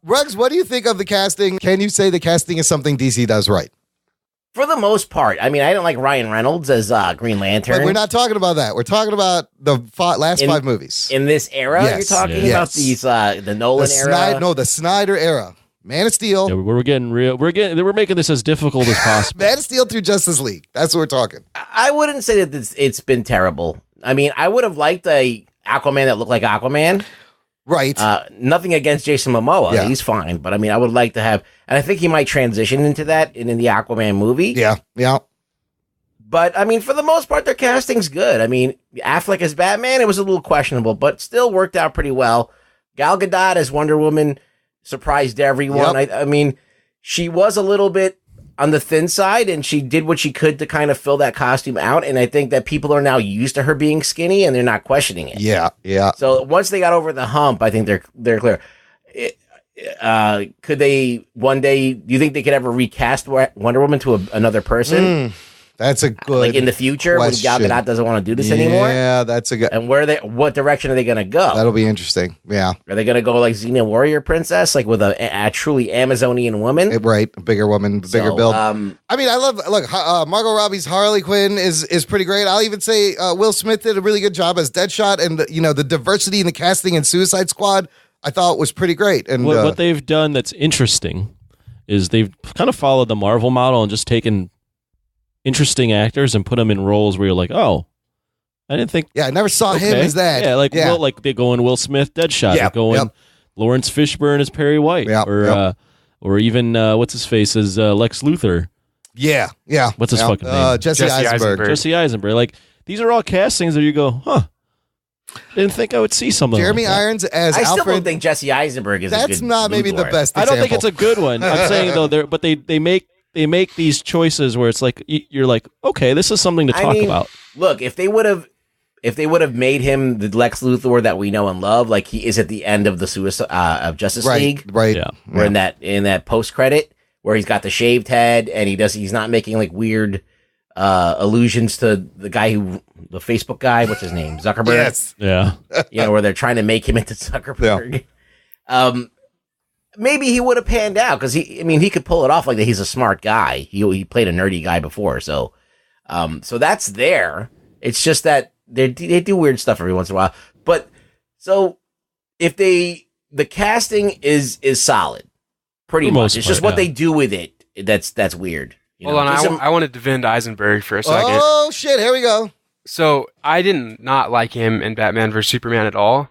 Ruggs, what do you think of the casting? Can you say the casting is something DC does right? For the most part. I mean, I don't like Ryan Reynolds as Green Lantern. But we're not talking about that. We're talking about the last 5 movies. In this era, yes. You're talking about these the Nolan era? The Snyder era. Man of Steel. Yeah, we're getting real. We're making this as difficult as possible. Man of Steel through Justice League. That's what we're talking. I wouldn't say that it's been terrible. I mean, I would have liked a Aquaman that looked like Aquaman. Right. Nothing against Jason Momoa. Yeah. He's fine. But I mean, I would like to have, and I think he might transition into that in the Aquaman movie. Yeah. But I mean, for the most part, their casting's good. I mean, Affleck as Batman, it was a little questionable, but still worked out pretty well. Gal Gadot as Wonder Woman, surprised everyone. I mean, she was a little bit on the thin side, and she did what she could to kind of fill that costume out. And I think that people are now used to her being skinny, and they're not questioning it. Yeah. So once they got over the hump, I think they're clear. Could they one day? Do you think they could ever recast Wonder Woman to another person? That's a good, like in the future question. when Gal Gadot doesn't want to do this anymore. Yeah, that's a good. And what direction are they going to go? That'll be interesting. Yeah, are they going to go like Xena Warrior Princess, like with a truly Amazonian woman? Right, a bigger woman, bigger build. I mean, I love Margot Robbie's Harley Quinn is pretty great. I'll even say Will Smith did a really good job as Deadshot, and the diversity in the casting in Suicide Squad I thought was pretty great. And what they've done that's interesting is they've kind of followed the Marvel model and just taken interesting actors and put them in roles where you're like, oh, I didn't think. Yeah, I never saw him as that. Yeah, like they go in Will Smith, Deadshot. They go in Lawrence Fishburne as Perry White, or even what's his face as Lex Luthor. Yeah. What's his fucking name? Jesse Eisenberg. Jesse Eisenberg. Like these are all castings that you go, huh? Didn't think I would see something. Jeremy like that. Irons as I Alfred. still don't think Jesse Eisenberg is. That's not maybe the best example. I don't think it's a good one. I'm saying though, but they make these choices where it's like you're like, okay, this is something to talk about. Look, if they would have made him the Lex Luthor that we know and love, like he is at the end of the of Justice League, right? Yeah, or in that post credit where he's got the shaved head and he's not making like weird allusions to the guy the Facebook guy, what's his name, Zuckerberg? Yes, yeah, where they're trying to make him into Zuckerberg. Yeah. Maybe he would have panned out because he could pull it off like that. He's a smart guy. He played a nerdy guy before, so that's there. It's just that they do weird stuff every once in a while. But so if the casting is solid, pretty much. It's just what they do with it that's weird. Hold on, I want to defend Eisenberg for a second. Oh shit! Here we go. So I didn't not like him in Batman vs Superman at all.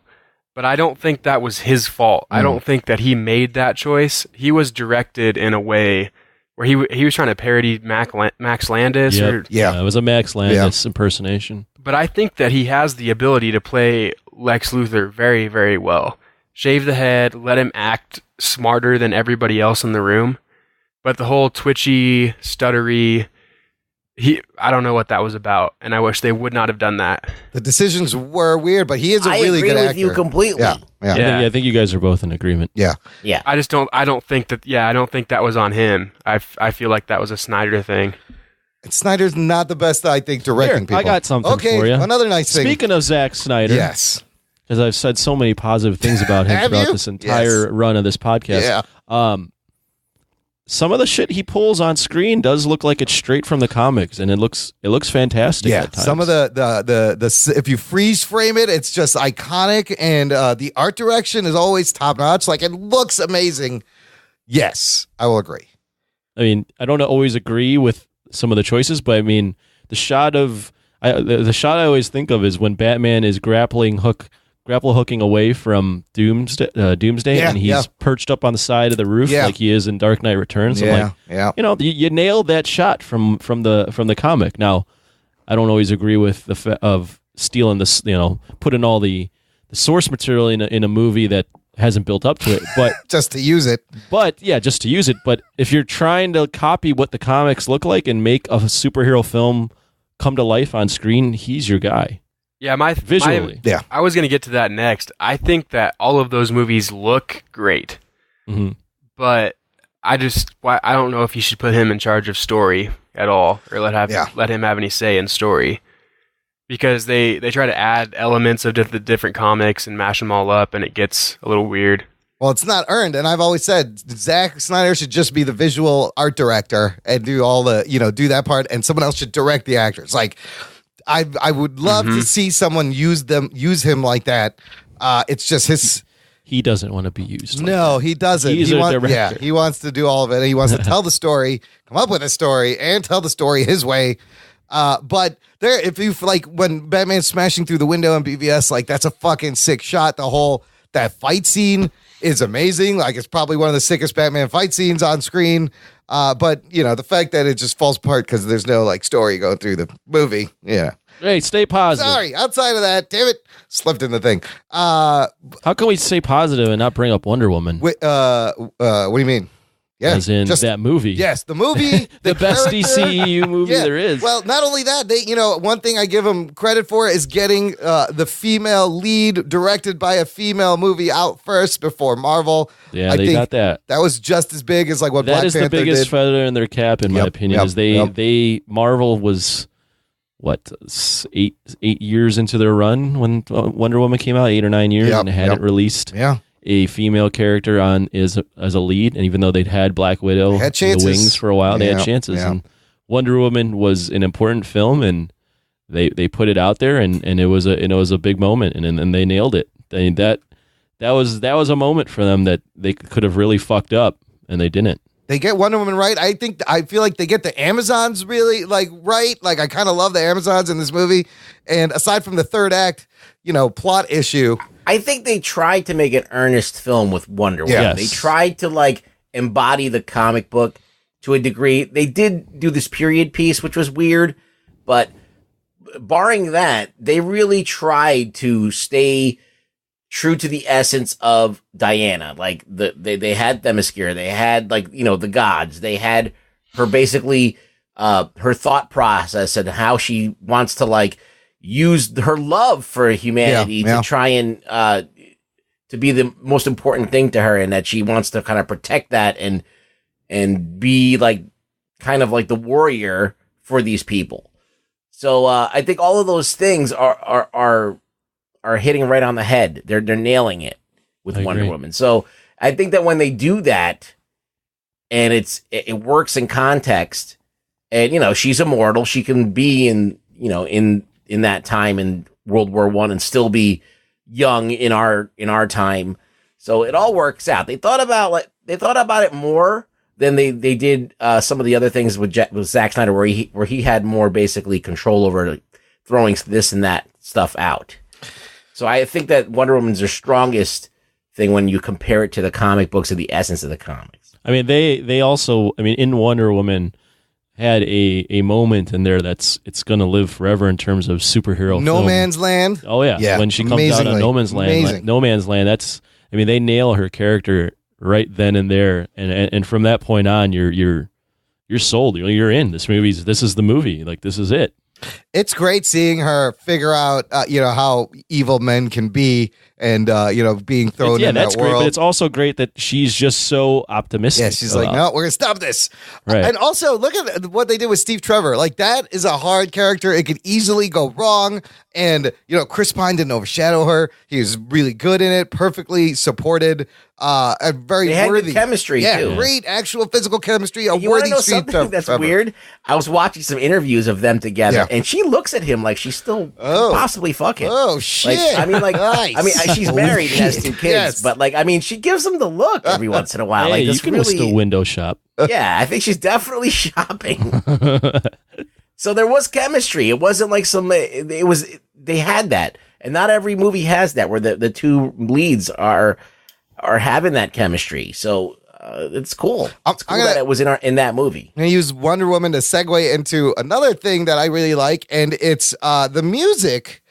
But I don't think that was his fault. I don't think that he made that choice. He was directed in a way where he was trying to parody Max Landis. Yep. It was a Max Landis impersonation. But I think that he has the ability to play Lex Luthor very, very well. Shave the head, let him act smarter than everybody else in the room. But the whole twitchy, stuttery... I don't know what that was about, and I wish they would not have done that. The decisions were weird, but he is a really good actor. I agree with you completely. Yeah. I think you guys are both in agreement. Yeah. I don't think that was on him. I feel like that was a Snyder thing. And Snyder's not the best, I think, directing people. I got something for you. Another nice thing. Speaking of Zack Snyder. Yes. Because I've said so many positive things about him throughout this entire run of this podcast. Yeah. Some of the shit he pulls on screen does look like it's straight from the comics, and it looks fantastic. Yeah, at times. some of the if you freeze frame it, it's just iconic, and the art direction is always top notch. Like it looks amazing. Yes, I will agree. I mean, I don't always agree with some of the choices, but I mean, the shot I always think of is when Batman is grapple hooking away from Doomsday, and he's perched up on the side of the roof like he is in Dark Knight Returns. You nailed that shot from the comic. Now, I don't always agree with of stealing this, putting all the source material in a movie that hasn't built up to it, but just to use it. But just to use it. But if you're trying to copy what the comics look like and make a superhero film come to life on screen, he's your guy. Yeah, visually. I was going to get to that next. I think that all of those movies look great, but I don't know if you should put him in charge of story at all, or let him have any say in story, because they try to add elements of the different comics and mash them all up, and it gets a little weird. Well, it's not earned, and I've always said Zack Snyder should just be the visual art director and do all the do that part, and someone else should direct the actors. Like. I would love to see someone use him like that. It's just his. He doesn't want to be used. No, he doesn't. He's a director. He wants to do all of it. He wants to tell the story, come up with a story, and tell the story his way. But if you like when Batman's smashing through the window in BVS, like that's a fucking sick shot. That fight scene is amazing. Like it's probably one of the sickest Batman fight scenes on screen. But the fact that it just falls apart because there's no like story going through the movie. Yeah. Hey, stay positive. Sorry, outside of that, damn it, slipped in the thing. How can we stay positive and not bring up Wonder Woman? What do you mean? Yeah, as in just that movie. Yes, the movie, the best DCEU movie there is. Well, not only that, one thing I give them credit for is getting the female lead directed by a female movie out first before Marvel. Yeah, they got that. That was just as big as like what Black Panther did. That is the biggest feather in their cap, in my opinion. Is they Marvel was what 8 years into their run when Wonder Woman came out, 8 or 9 years, and hadn't released. A female character on as a lead, and even though they'd had Black Widow in the wings for a while, they had chances. And Wonder Woman was an important film, and they put it out there, and it was a big moment, and they nailed it. That was a moment for them that they could have really fucked up, and they didn't. They get Wonder Woman right. I feel like they get the Amazons really right. Like I kind of love the Amazons in this movie, and aside from the third act, plot issue. I think they tried to make an earnest film with Wonder Woman. Yes. They tried to embody the comic book to a degree. They did do this period piece, which was weird, but barring that, they really tried to stay true to the essence of Diana. Like they had Themyscira, they had the gods, they had her basically her thought process and how she wants to use her love for humanity to try and to be the most important thing to her, and that she wants to kind of protect that and be kind of like the warrior for these people. So I think all of those things are hitting right on the head. They're nailing it with Wonder Woman. So I think that when they do that, and it works in context, and she's immortal, she can be in that time in World War I and still be young in our time. So it all works out. They thought about it more than they did some of the other things with Zack Snyder, where he had more basically control over throwing this and that stuff out. So I think that Wonder Woman's their strongest thing when you compare it to the comic books and the essence of the comics. I mean, they also, in Wonder Woman, had a moment in there it's going to live forever in terms of superhero No film. Man's Land. Oh yeah, when she comes out on No Man's Land. No Man's Land. They nail her character right then and there, and from that point on, you're sold. You're in this movie. This is the movie. This is it. It's great seeing her figure out, how evil men can be, and being thrown in that that's great. world. But it's also great that she's just so optimistic. Yeah, she's like, no, we're gonna stop this. Right. And also, look at what they did with Steve Trevor. That is a hard character. It could easily go wrong. And Chris Pine didn't overshadow her. He was really good in it, perfectly supported, and very they had worthy good chemistry too. Great actual physical chemistry. You want to know something that's weird? I was watching some interviews of them together, and she looks at him like she's still possibly fucking. Oh shit! Nice. She's married and has 2 kids, but she gives him the look every once in a while. Hey, you can still window shop. Yeah, I think she's definitely shopping. So there was chemistry. It wasn't like they had that, and not every movie has that where the 2 leads are having that chemistry. So it's cool. It's cool that it was in that movie. I'm going to use Wonder Woman to segue into another thing that I really like, and it's the music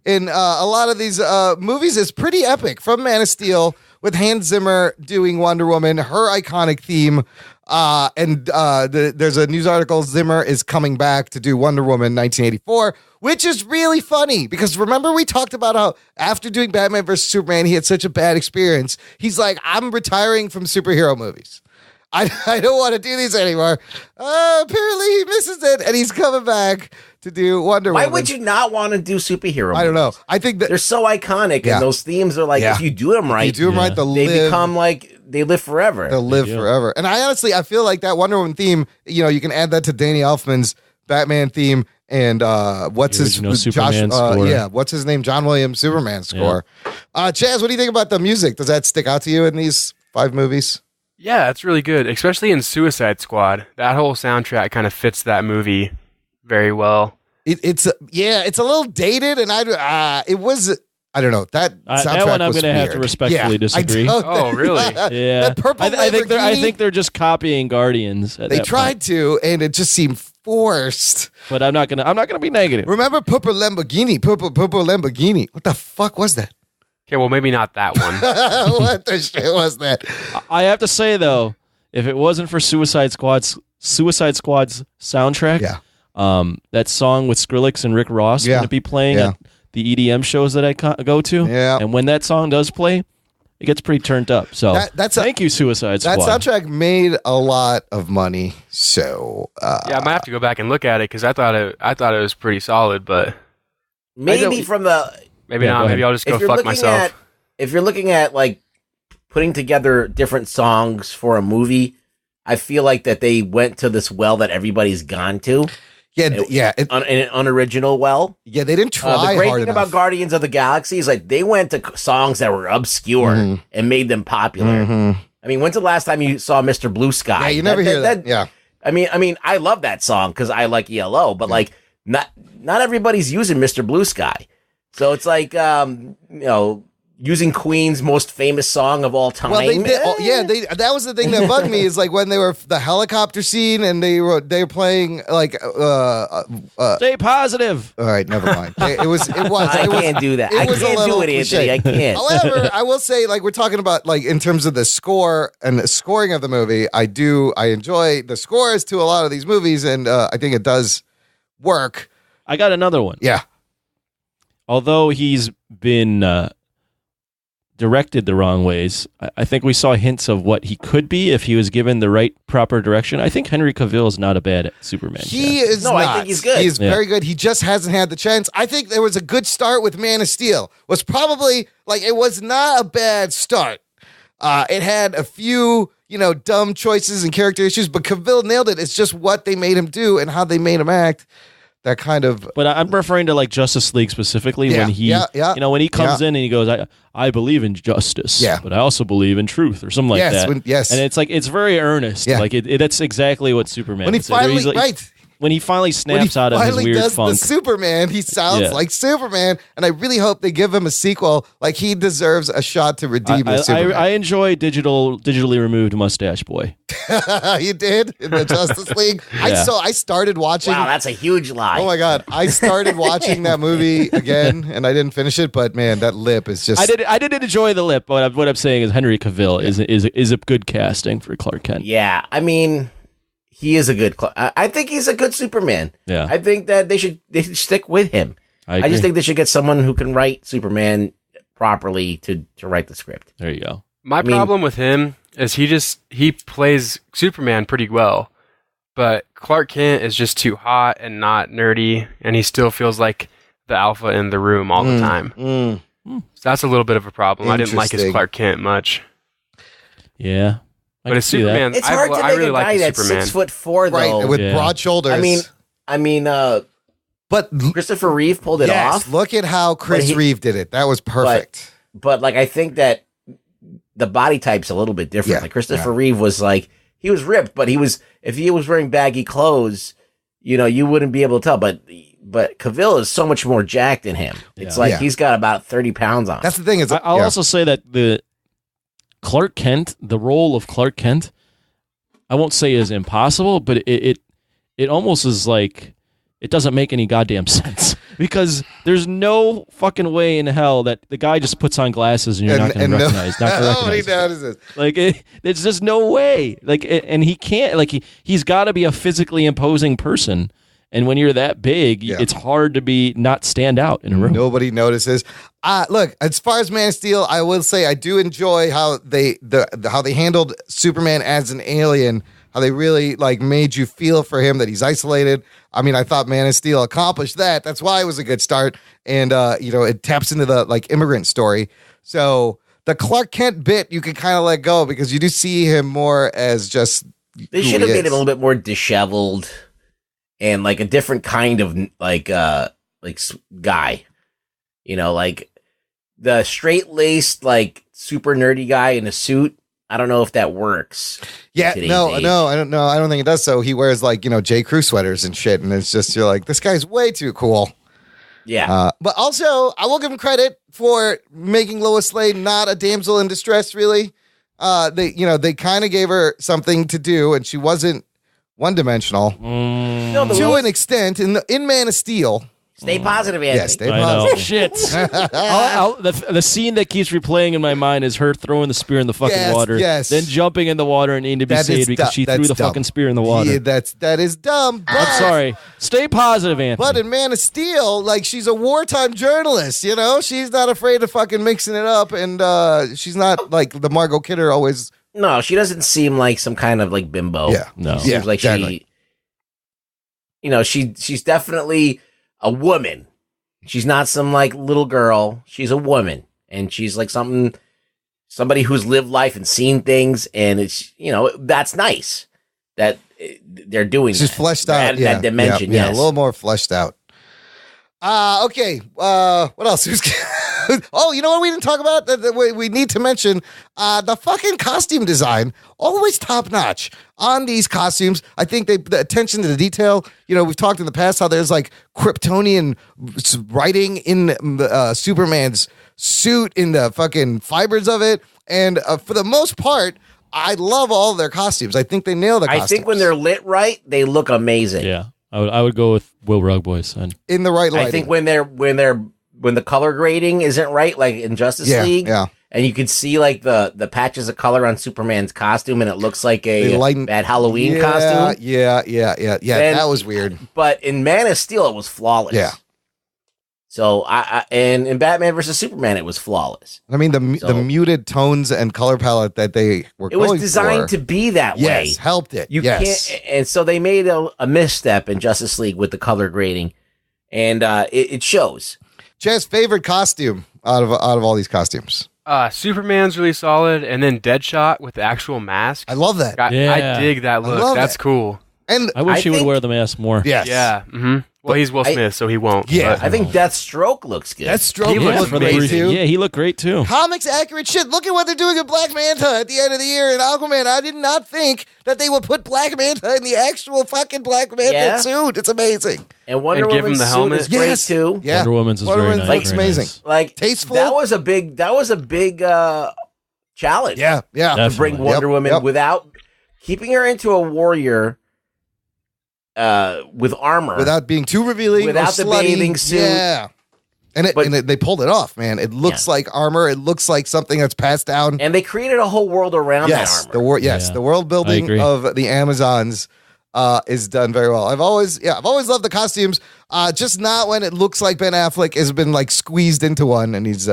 in a lot of these movies is pretty epic. From Man of Steel, with Hans Zimmer doing Wonder Woman, her iconic theme. There's a news article, Zimmer is coming back to do Wonder Woman 1984, which is really funny because remember we talked about how after doing Batman vs. Superman, he had such a bad experience. He's like, I'm retiring from superhero movies. I don't want to do these anymore. Apparently he misses it, and he's coming back to do Wonder Woman. Why would you not want to do superhero movies? I don't know. I think that they're so iconic, and those themes are if you do them right, they become they live forever. They'll live forever. And I feel like that Wonder Woman theme, you can add that to Danny Elfman's Batman theme and what's his Superman score. What's his name? John Williams Superman score. Chaz, what do you think about the music? Does that stick out to you in these 5 movies? Yeah, it's really good, especially in Suicide Squad. That whole soundtrack kind of fits that movie very well. It's a little dated, and I don't know that soundtrack that one. I'm going to have to respectfully disagree. Oh, really? Yeah, that purple I think they're just copying Guardians. They tried to, and it just seemed forced. But I'm not gonna be negative. Remember Purple Lamborghini? Purple Lamborghini. What the fuck was that? Okay, well, maybe not that one. What the shit was that? I have to say though, if it wasn't for Suicide Squad's soundtrack, that song with Skrillex and Rick Ross going to be playing at the EDM shows that I go to. Yeah. And when that song does play, it gets pretty turned up. So thank you, Suicide Squad. That soundtrack made a lot of money. So yeah, I might have to go back and look at it because I thought it was pretty solid, but maybe from the maybe not. Maybe I'll just go fuck myself. If you're looking at like putting together different songs for a movie, I feel like that they went to this well that everybody's gone to. An unoriginal well. Yeah, they didn't try. The great hard thing enough. about Guardians of the Galaxy is like they went to songs that were obscure and made them popular. I mean, when's the last time you saw Mr. Blue Sky? Yeah, you never hear that. Yeah. I mean, I love that song because I like ELO, but like not everybody's using Mr. Blue Sky, so it's like using Queen's most famous song of all time. Well, they did. That was the thing that bugged me is like when they were the helicopter scene and they were playing like Stay Positive. All right, never mind. It was. I can't do that. I can't do it, Anthony. I can't. However, I will say like we're talking about like in terms of the score and the scoring of the movie. I enjoy the scores to a lot of these movies, and I think it does work. I got another one. Yeah. Although he's been directed the wrong ways, I think we saw hints of what he could be if he was given the right proper direction. I think Henry Cavill is not a bad Superman. He is not. I think he's good. He's very good. He just hasn't had the chance. I think there was a good start with Man of Steel. Was probably like it was not a bad start. It had a few dumb choices and character issues, but Cavill nailed it. It's just what they made him do and how they made him act. That kind of, but I'm referring to like Justice League specifically when he, when he comes in and he goes, I believe in justice, but I also believe in truth or something like that. And it's like it's very earnest. Yeah. Like that's exactly what Superman. When he finally when he finally snaps out of his weird does funk. The Superman, he sounds like Superman, and I really hope they give him a sequel. Like he deserves a shot to redeem the Superman. I enjoy digitally removed Mustache Boy. You did in the Justice League. Yeah. I started watching. Wow, that's a huge lie. Oh my god, I started watching that movie again, and I didn't finish it. But man, that lip is just. I didn't enjoy the lip. But what I'm saying is Henry Cavill is a good casting for Clark Kent. Yeah, I mean. He is a good. I think he's a good Superman. Yeah, I think that they should stick with him. I just think they should get someone who can write Superman properly to write the script. There you go. My problem with him is he plays Superman pretty well, but Clark Kent is just too hot and not nerdy, and he still feels like the alpha in the room all the time. So that's a little bit of a problem. I didn't like his Clark Kent much. Yeah. But as Superman, it's hard to make a guy that's Superman. 6'4" though, right, with broad shoulders. I mean, but Christopher Reeve pulled it off. Look at how Chris Reeve did it. That was perfect. But like, I think that the body type's a little bit different. Yeah, like Christopher Reeve was like he was ripped, but if he was wearing baggy clothes, you wouldn't be able to tell. But Cavill is so much more jacked than him. It's like he's got about 30 pounds on. That's the thing. Is I'll also say that the Clark Kent, the role of Clark Kent, I won't say is impossible, but it almost is like it doesn't make any goddamn sense because there's no fucking way in hell that the guy just puts on glasses and you're not going to recognize. Nobody notices. Like there's just no way. Like and he can't. Like he's got to be a physically imposing person. And when you're that big, it's hard to not stand out in a room. Nobody notices. Look, as far as Man of Steel, I will say I do enjoy how they handled Superman as an alien. How they really made you feel for him that he's isolated. I mean, I thought Man of Steel accomplished that. That's why it was a good start. And it taps into the immigrant story. So the Clark Kent bit you can kind of let go because you do see him more as just. They should have made him a little bit more disheveled. And like a different kind of guy, like the straight-laced, super nerdy guy in a suit. I don't know if that works. Yeah, no, I don't know. I don't think it does. So he wears J. Crew sweaters and shit, and it's just you're like, this guy's way too cool. Yeah, but also I will give him credit for making Lois Lane not a damsel in distress. Really, they kind of gave her something to do, and she wasn't one-dimensional to an extent. In Man of Steel. Stay positive, Anthony. Yeah, stay positive. Shit. The scene that keeps replaying in my mind is her throwing the spear in the fucking water, then jumping in the water and needing to be saved because she threw the fucking spear in the water. Yeah, that is dumb. I'm sorry. Stay positive, Anthony. But in Man of Steel, like, she's a wartime journalist, you know? She's not afraid of fucking mixing it up, and she's not like the Margot Kidder always... No, she doesn't seem like some kind of like bimbo. Yeah. No. She seems like exactly. she's definitely a woman. She's not some like little girl. She's a woman, and she's like somebody who's lived life and seen things, and it's that's nice that they're doing. She's fleshed out. That dimension. Yeah, yes. a little more fleshed out. Okay. What else? Oh, you know what we didn't talk about that we need to mention? The fucking costume design, always top notch on these costumes. I think the attention to the detail. We've talked in the past how there's like Kryptonian writing in Superman's suit, in the fucking fibers of it, and for the most part, I love all their costumes. I think they nail the costumes. I think when they're lit right, they look amazing. Yeah, I would go with Will Rugboy's son. In the right lighting. I think when the color grading isn't right, like in Justice League, and you can see like the patches of color on Superman's costume, and it looks like a bad Halloween costume. Yeah. That was weird. But in Man of Steel, it was flawless. Yeah. So and in Batman versus Superman, it was flawless. I mean, the muted tones and color palette that they were. It was designed to be that way. Yes, helped it. You can't, and so they made a misstep in Justice League with the color grading, and it shows. Chaz's favorite costume out of all these costumes? Superman's really solid, and then Deadshot with the actual mask. I love that. I dig that look. That's cool. And I wish he would wear the mask more. Yes. Yeah. Mm-hmm. Well, he's Will Smith, so he won't. Yeah. I think Deathstroke looks good. Deathstroke looks great too. Yeah, he looked great too. Comics accurate shit. Look at what they're doing with Black Manta at the end of the year in Aquaman. I did not think that they would put Black Manta in the actual fucking Black Manta suit. It's amazing. And Wonder give him Woman's the suit helmet. is great too. Yeah. Wonder Woman's is very nice. looks very amazing. nice. Like tasteful. That was a big challenge. Yeah. To bring Wonder Woman without keeping her into a warrior with armor, without being too revealing, without or the slutty. bathing suit. Yeah. And they pulled it off, man. It looks like armor. It looks like something that's passed down. And they created a whole world around that armor. The world building of the Amazons is done very well. I've always loved the costumes. Just not when it looks like Ben Affleck has been like squeezed into one and he's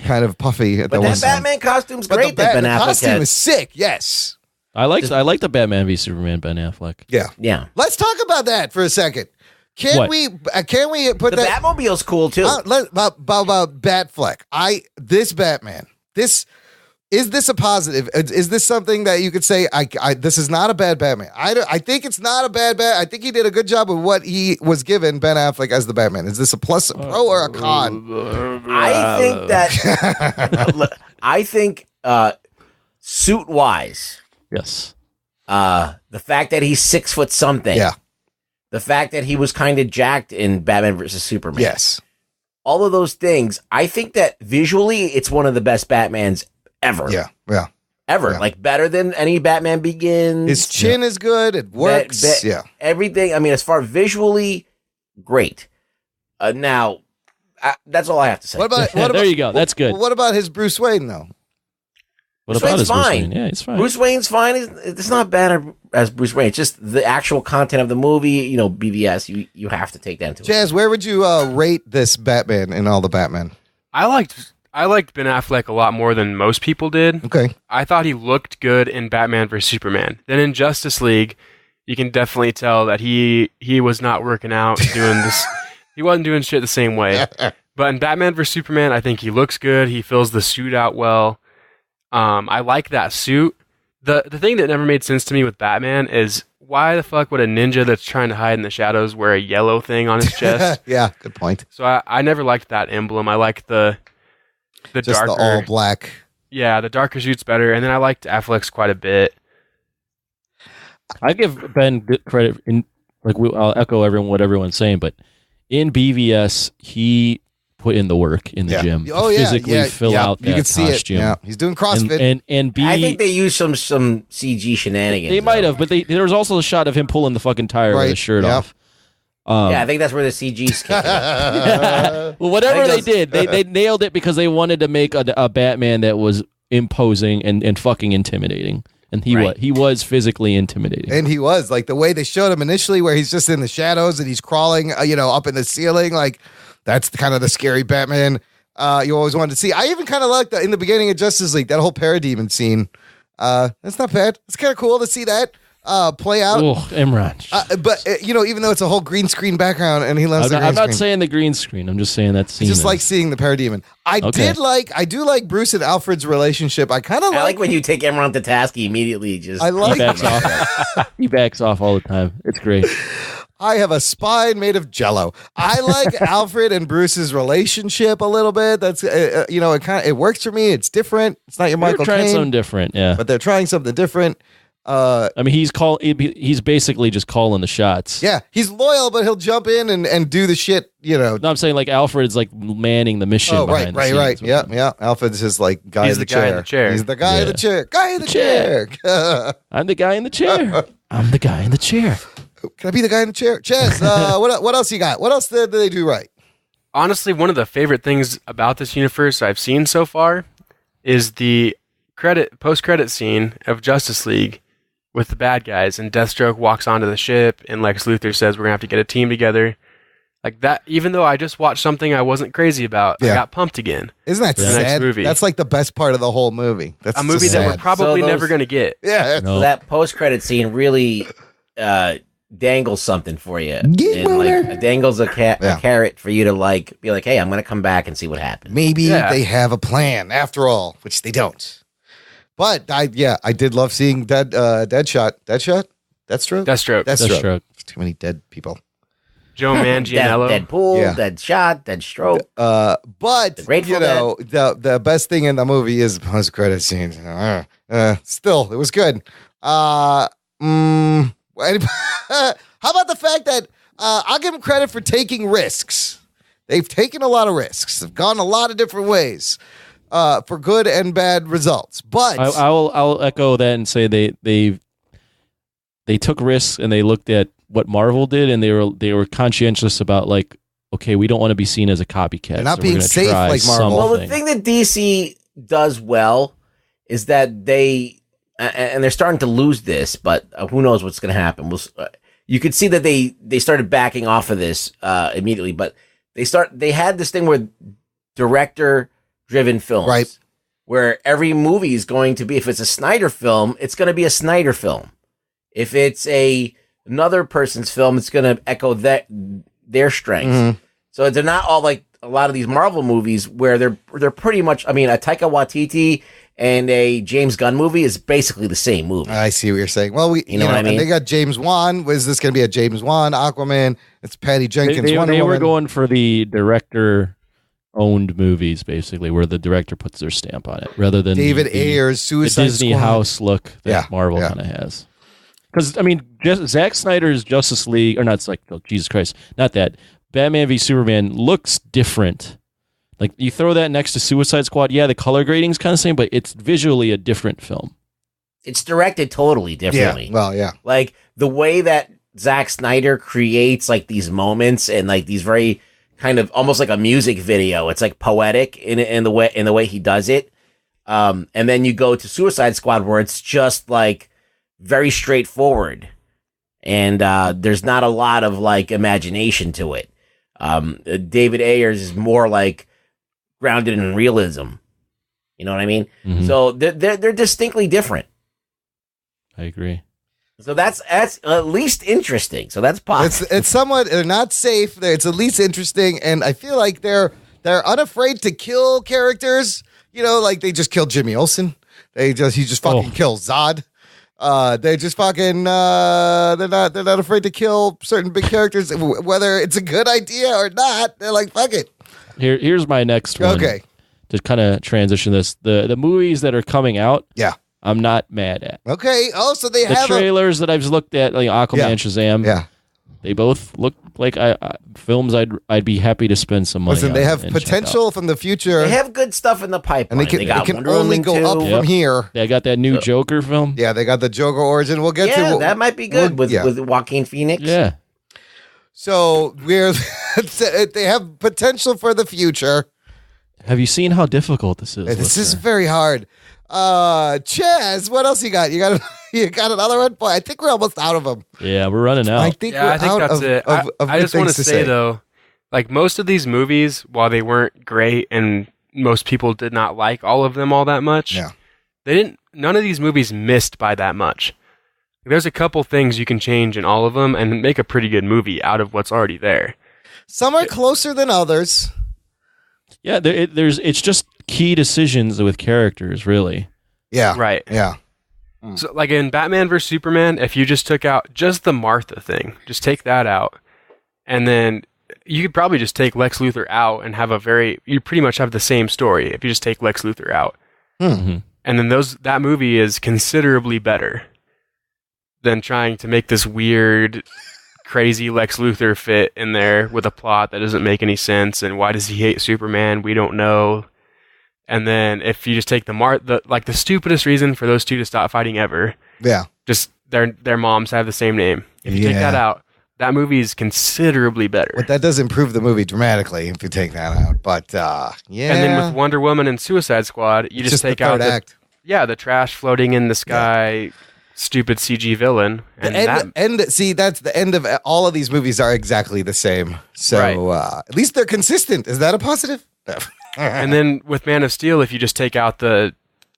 kind of puffy at the one. But that Batman costume's great. The Ben Affleck costume is sick. Yes. I like the Batman v Superman Ben Affleck. Yeah. Let's talk about that for a second. Can we put the that? Batmobile's cool too. About Batfleck. This Batman. Is this a positive? Is this something that you could say? This is not a bad Batman. I think it's not a bad Bat. I think he did a good job with what he was given, Ben Affleck as the Batman. Is this a plus, a pro, or a con? I think suit wise. Yes. The fact that he's 6 foot something. Yeah. The fact that he was kind of jacked in Batman versus Superman. Yes. All of those things. I think that visually, it's one of the best Batmans ever. Yeah. Ever. Yeah. Like better than any Batman Begins. His chin is good. It works. Everything. I mean, as far visually, great. Now, that's all I have to say. What about there you go. That's good. What about his Bruce Wayne though? What Bruce about Wayne's his Bruce fine. Wayne? Yeah, he's fine. Bruce Wayne's fine. It's not bad as Bruce Wayne. It's just the actual content of the movie. BVS. You have to take that into Chaz, where would you rate this Batman in all the Batman? I liked Ben Affleck a lot more than most people did. Okay. I thought he looked good in Batman vs Superman. Then in Justice League, you can definitely tell that he was not working out doing this. He wasn't doing shit the same way. But in Batman vs Superman, I think he looks good. He fills the suit out well. I like that suit. The thing that never made sense to me with Batman is why the fuck would a ninja that's trying to hide in the shadows wear a yellow thing on his chest? Yeah, good point. So I never liked that emblem. I like the just darker, the all black. Yeah, the darker suit's better. And then I liked Affleck's quite a bit. I give Ben credit. I'll echo what everyone's saying, but in BVS, he put in the work in the gym. Oh, to yeah. physically fill out that you can see costume. it. Yeah. He's doing CrossFit. And B, I think they used some CG shenanigans. they might have, but there was also a shot of him pulling the fucking tire with his shirt off. Yeah, I think that's where the CG's kicking up. Well, whatever they did, they nailed it because they wanted to make a Batman that was imposing and fucking intimidating. And he was physically intimidating. And he was, like, the way they showed him initially where he's just in the shadows and he's crawling, up in the ceiling. Like, that's kind of the scary Batman you always wanted to see. I even kind of liked in the beginning of Justice League, that whole parademon scene. That's not bad. It's kind of cool to see that play out. Oh, Imran. But, even though it's a whole green screen background and he loves the green I'm screen. not saying the green screen. I'm just saying that scene. I just like seeing the parademon. I do like Bruce and Alfred's relationship. I kind of like when you take Imran to task, he immediately just... I like he backs off. He backs off all the time. It's great. I have a spine made of jello. I like Alfred and Bruce's relationship a little bit. That's it works for me. It's different. It's not your Michael They're trying Caine, something different, yeah. but they're trying something different. I mean, he's basically just calling the shots. Yeah, he's loyal, but he'll jump in and do the shit. No, I'm saying like Alfred's like manning the mission. Oh, right. Yeah. Alfred's his like guy. He's the guy in the chair. He's the guy in the chair. Guy in the chair. I'm the guy in the chair. I'm the guy in the chair. Can I be the guy in the chair? Chaz, what else you got? What else did they do right? Honestly, one of the favorite things about this universe I've seen so far is the post-credit scene of Justice League with the bad guys, and Deathstroke walks onto the ship, and Lex Luthor says we're gonna have to get a team together. Like that, even though I just watched something I wasn't crazy about, I got pumped again. Isn't that sad? Next movie. That's like the best part of the whole movie. That's a movie that we're probably never gonna get. Yeah, so that post-credit scene really dangles something for you. Dangles a carrot for you to like be like, hey, I'm gonna come back and see what happens. Maybe they have a plan after all, which they don't. But I did love seeing Deathstroke. Too many dead people. Joe Manganiello. Deadpool, Deadshot, Deathstroke. But the best thing in the movie is the post-credit scene. Still, it was good. How about the fact that I'll give them credit for taking risks. They've taken a lot of risks. They've gone a lot of different ways. For good and bad results, but I'll echo that and say they took risks and they looked at what Marvel did and they were conscientious about like, okay, we don't want to be seen as a copycat. They're not being safe like Marvel. Well, the thing that DC does well is that they and they're starting to lose this, but who knows what's going to happen? You could see that they started backing off of this immediately, but they had this thing where director-driven films, right? Where every movie is going to be, if it's a Snyder film, it's going to be a Snyder film. If it's another person's film, it's going to echo their strengths. Mm-hmm. So they're not all like a lot of these Marvel movies where they're pretty much. I mean, a Taika Waititi and a James Gunn movie is basically the same movie. I see what you're saying. Well, you know what I mean? They got James Wan. Was this going to be a James Wan Aquaman? It's Patty Jenkins. They were going for the director-owned movies, basically, where the director puts their stamp on it, rather than David Ayer's Suicide the Disney Squad house look that Marvel kind of has. Because I mean, Zack Snyder's Justice League, or not like, oh, Jesus Christ, not that. Batman v Superman looks different. Like, you throw that next to Suicide Squad, the color grading's kind of the same, but it's visually a different film. It's directed totally differently. Yeah, well, yeah. Like, the way that Zack Snyder creates, like, these moments and, like, these very kind of almost like a music video. It's, like, poetic in the way he does it. And then you go to Suicide Squad where it's just, like, very straightforward. And there's not a lot of, like, imagination to it. David Ayers is more, like, grounded in realism. You know what I mean? Mm-hmm. So they're distinctly different. I agree. So that's at least interesting. So that's positive. It's somewhat, they're not safe. It's at least interesting, and I feel like they're unafraid to kill characters. You know, like they just killed Jimmy Olsen. He just fucking kills Zod. They just fucking they're not afraid to kill certain big characters, whether it's a good idea or not. They're like, fuck it. Here's my next one. Okay. To kind of transition this, the movies that are coming out, I'm not mad at. Okay. Oh, so they the have trailers that I've looked at, like Aquaman, Shazam. Yeah. They both look like films I'd be happy to spend some money. Listen, on they have and check potential from the future. They have good stuff in the pipeline. And they got can Wonder only Woman go 2. up from here. They got that new Joker film. Yeah, they got the Joker origin. We'll get to that might be good with Joaquin Phoenix. Yeah. So they have potential for the future. Have you seen how difficult this is? This is very hard. Chaz, what else you got? You got another one? Boy, I think we're almost out of them. Yeah, we're running out. I think that's it. I just want to say though, like most of these movies, while they weren't great and most people did not like all of them all that much, none of these movies missed by that much. There's a couple things you can change in all of them and make a pretty good movie out of what's already there. Some are closer than others. Yeah, it's just key decisions with characters, really. Yeah. Right. Yeah. So, like in Batman vs. Superman, if you just took out just the Martha thing, just take that out, and then you could probably just take Lex Luthor out and have you pretty much have the same story if you just take Lex Luthor out. Mm-hmm. And then that movie is considerably better than trying to make this weird, crazy Lex Luthor fit in there with a plot that doesn't make any sense. And why does he hate Superman? We don't know. And then if you just take the stupidest reason for those two to stop fighting ever. Yeah. Just their moms have the same name. If you take that out, that movie is considerably better. But that does improve the movie dramatically if you take that out. But yeah. And then with Wonder Woman and Suicide Squad, you just take out the trash floating in the sky, stupid CG villain. And that's the end of all of these movies are exactly the same. So at least they're consistent. Is that a positive? And then with Man of Steel, if you just take out the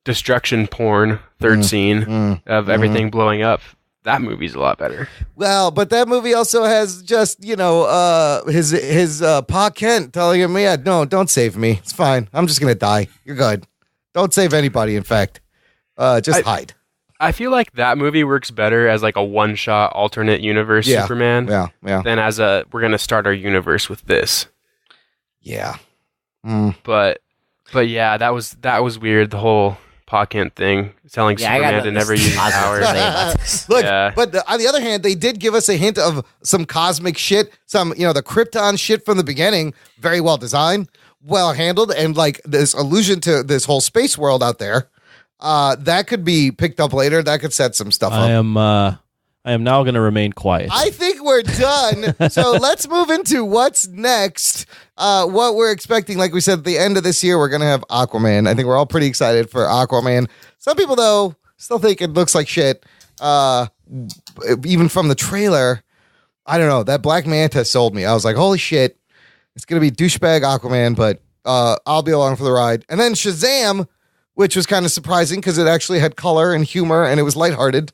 destruction porn third scene of everything blowing up, that movie's a lot better. Well, but that movie also has just, his Pa Kent telling him, no, don't save me. It's fine. I'm just going to die. You're good. Don't save anybody, in fact. Just hide. I feel like that movie works better as like a one-shot alternate universe Superman than as we're going to start our universe with this. Yeah. But yeah, that was weird. The whole Pa Kent thing, telling Superman to never use his powers. Look, but on the other hand, they did give us a hint of some cosmic shit, some the Krypton shit from the beginning. Very well designed, well handled, and like this allusion to this whole space world out there. That could be picked up later. That could set some stuff up. I am now going to remain quiet. I think we're done. So let's move into what's next. What we're expecting, like we said, at the end of this year, we're going to have Aquaman. I think we're all pretty excited for Aquaman. Some people, though, still think it looks like shit. Even from the trailer, I don't know. That Black Manta sold me. I was like, holy shit. It's going to be douchebag Aquaman, but I'll be along for the ride. And then Shazam, which was kind of surprising because it actually had color and humor and it was lighthearted.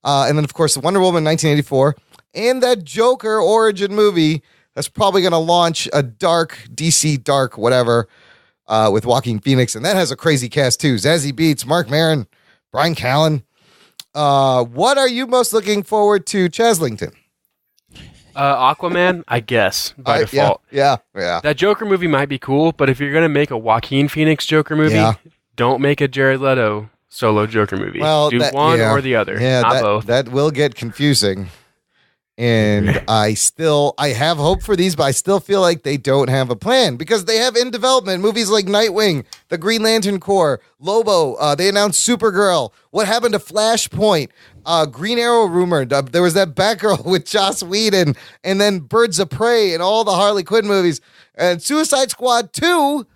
And then, of course, Wonder Woman 1984 and that Joker origin movie that's probably going to launch a dark, DC dark, whatever, with Joaquin Phoenix. And that has a crazy cast, too. Zazie Beetz, Mark Maron, Brian Callen. What are you most looking forward to, Chaslington? Aquaman, I guess, by default. Yeah. That Joker movie might be cool, but if you're going to make a Joaquin Phoenix Joker movie, don't make a Jared Leto solo Joker movie. Well, do one or the other, not both. That will get confusing. And I have hope for these, but I still feel like they don't have a plan because they have in development movies like Nightwing, The Green Lantern Corps, Lobo. They announced Supergirl. What happened to Flashpoint? Green Arrow rumored. There was that Batgirl with Joss Whedon, and then Birds of Prey and all the Harley Quinn movies. And Suicide Squad 2,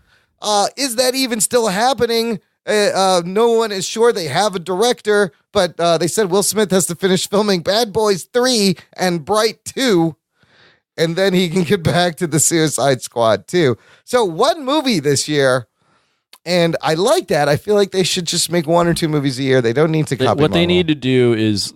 is that even still happening? No one is sure. They have a director, but they said Will Smith has to finish filming Bad Boys 3 and Bright 2, and then he can get back to the Suicide Squad 2. So one movie this year, and I like that. I feel like they should just make one or two movies a year. They don't need to copy what they need to do is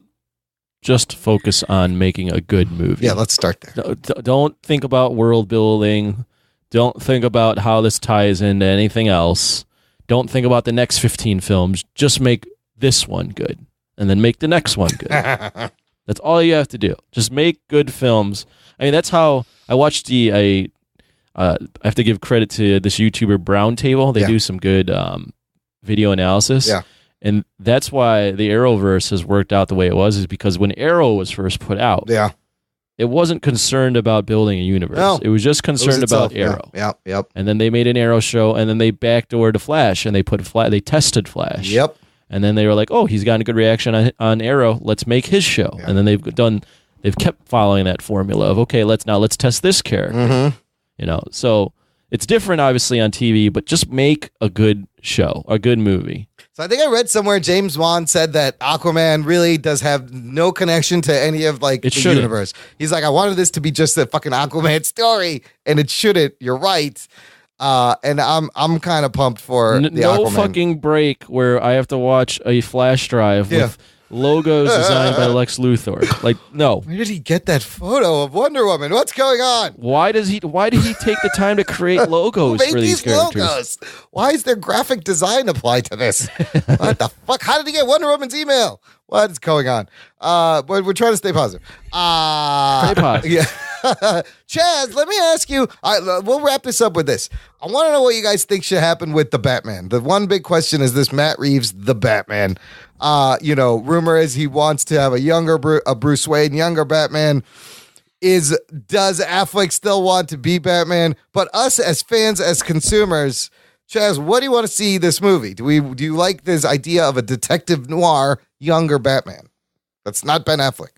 just focus on making a good movie. Yeah, let's start there. Don't think about world building. Don't think about how this ties into anything else. Don't think about the next 15 films. Just make this one good, and then make the next one good. That's all you have to do. Just make good films. I mean, that's how I watched I have to give credit to this YouTuber Brown Table. They do some good video analysis. Yeah. And that's why the Arrowverse has worked out the way it was, is because when Arrow was first put out, it wasn't concerned about building a universe. No. It was just concerned about itself. Arrow. Yep. And then they made an Arrow show, and then they backdoored to Flash, and they tested Flash. Yep. And then they were like, oh, he's gotten a good reaction on Arrow. Let's make his show. Yeah. And then they've kept following that formula of, okay, let's test this character. Mm-hmm. You know, so it's different, obviously, on TV, but just make a good show, a good movie. So I think I read somewhere James Wan said that Aquaman really does have no connection to any of the universe. He's like, I wanted this to be just a fucking Aquaman story, and it shouldn't. You're right. And I'm kind of pumped for the no Aquaman. fucking break where I have to watch a flash drive with logos designed by Lex Luthor. Like, no. Where did he get that photo of Wonder Woman? What's going on? Why did he take the time to create logos for these characters? Logos? Why is there graphic design applied to this? What the fuck? How did he get Wonder Woman's email? What is going on? But we're trying to stay positive. Stay positive. Yeah. Chaz, let me ask you. We'll wrap this up with this. I want to know what you guys think should happen with the Batman. The one big question is this: Matt Reeves, the Batman. Rumor is he wants to have a younger Bruce Wayne, younger Batman. Does Affleck still want to be Batman? But us as fans, as consumers, Chaz, what do you want to see this movie? Do you like this idea of a detective noir younger Batman? That's not Ben Affleck.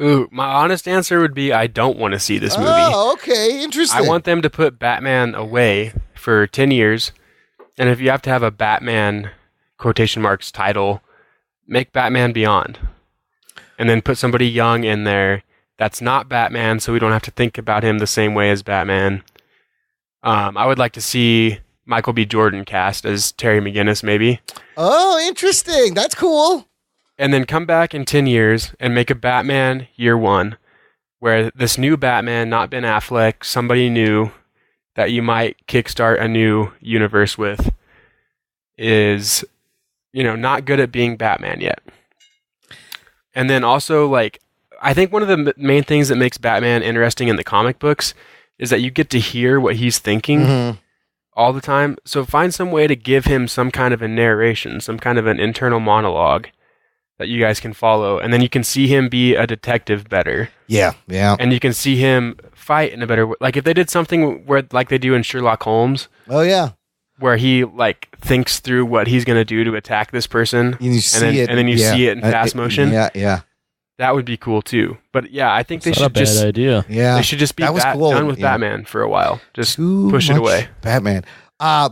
Ooh, my honest answer would be I don't want to see this movie. Oh, okay, interesting. I want them to put Batman away for 10 years, and if you have to have a Batman quotation marks title, make Batman Beyond, and then put somebody young in there that's not Batman, so we don't have to think about him the same way as Batman. I would like to see Michael B. Jordan cast as Terry McGinnis, maybe. Oh, interesting. That's cool. And then come back in 10 years and make a Batman Year One, where this new Batman, not Ben Affleck, somebody new that you might kickstart a new universe with, is, not good at being Batman yet. And then also, I think one of the main things that makes Batman interesting in the comic books is that you get to hear what he's thinking all the time. So find some way to give him some kind of a narration, some kind of an internal monologue that you guys can follow, and then you can see him be a detective better. Yeah. And you can see him fight in a better way. Like if they did something where, like they do in Sherlock Holmes. Oh yeah. Where he thinks through what he's going to do to attack this person, and then you see it in fast motion. Yeah. That would be cool too. But yeah, I think That's they should not a bad idea. Yeah, they should just be cool. done with Batman for a while. Just Too push it much away. Batman.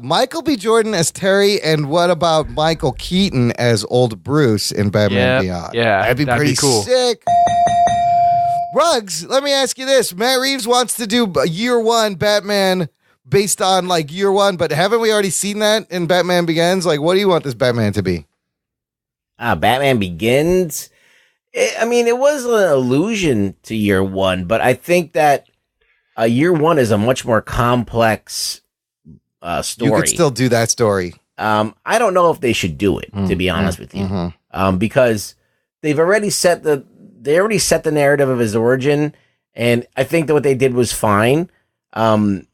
Michael B. Jordan as Terry, and what about Michael Keaton as old Bruce in Batman Beyond? Yeah, that'd be pretty cool. sick. Ruggs, let me ask you this. Matt Reeves wants to do Year One Batman based on Year One, but haven't we already seen that in Batman Begins? What do you want this Batman to be? Batman Begins? It was an allusion to Year One, but I think that Year One is a much more complex story. You could still do that story. I don't know if they should do it, to be honest with you, because they've already set the narrative of his origin, and I think that what they did was fine. Would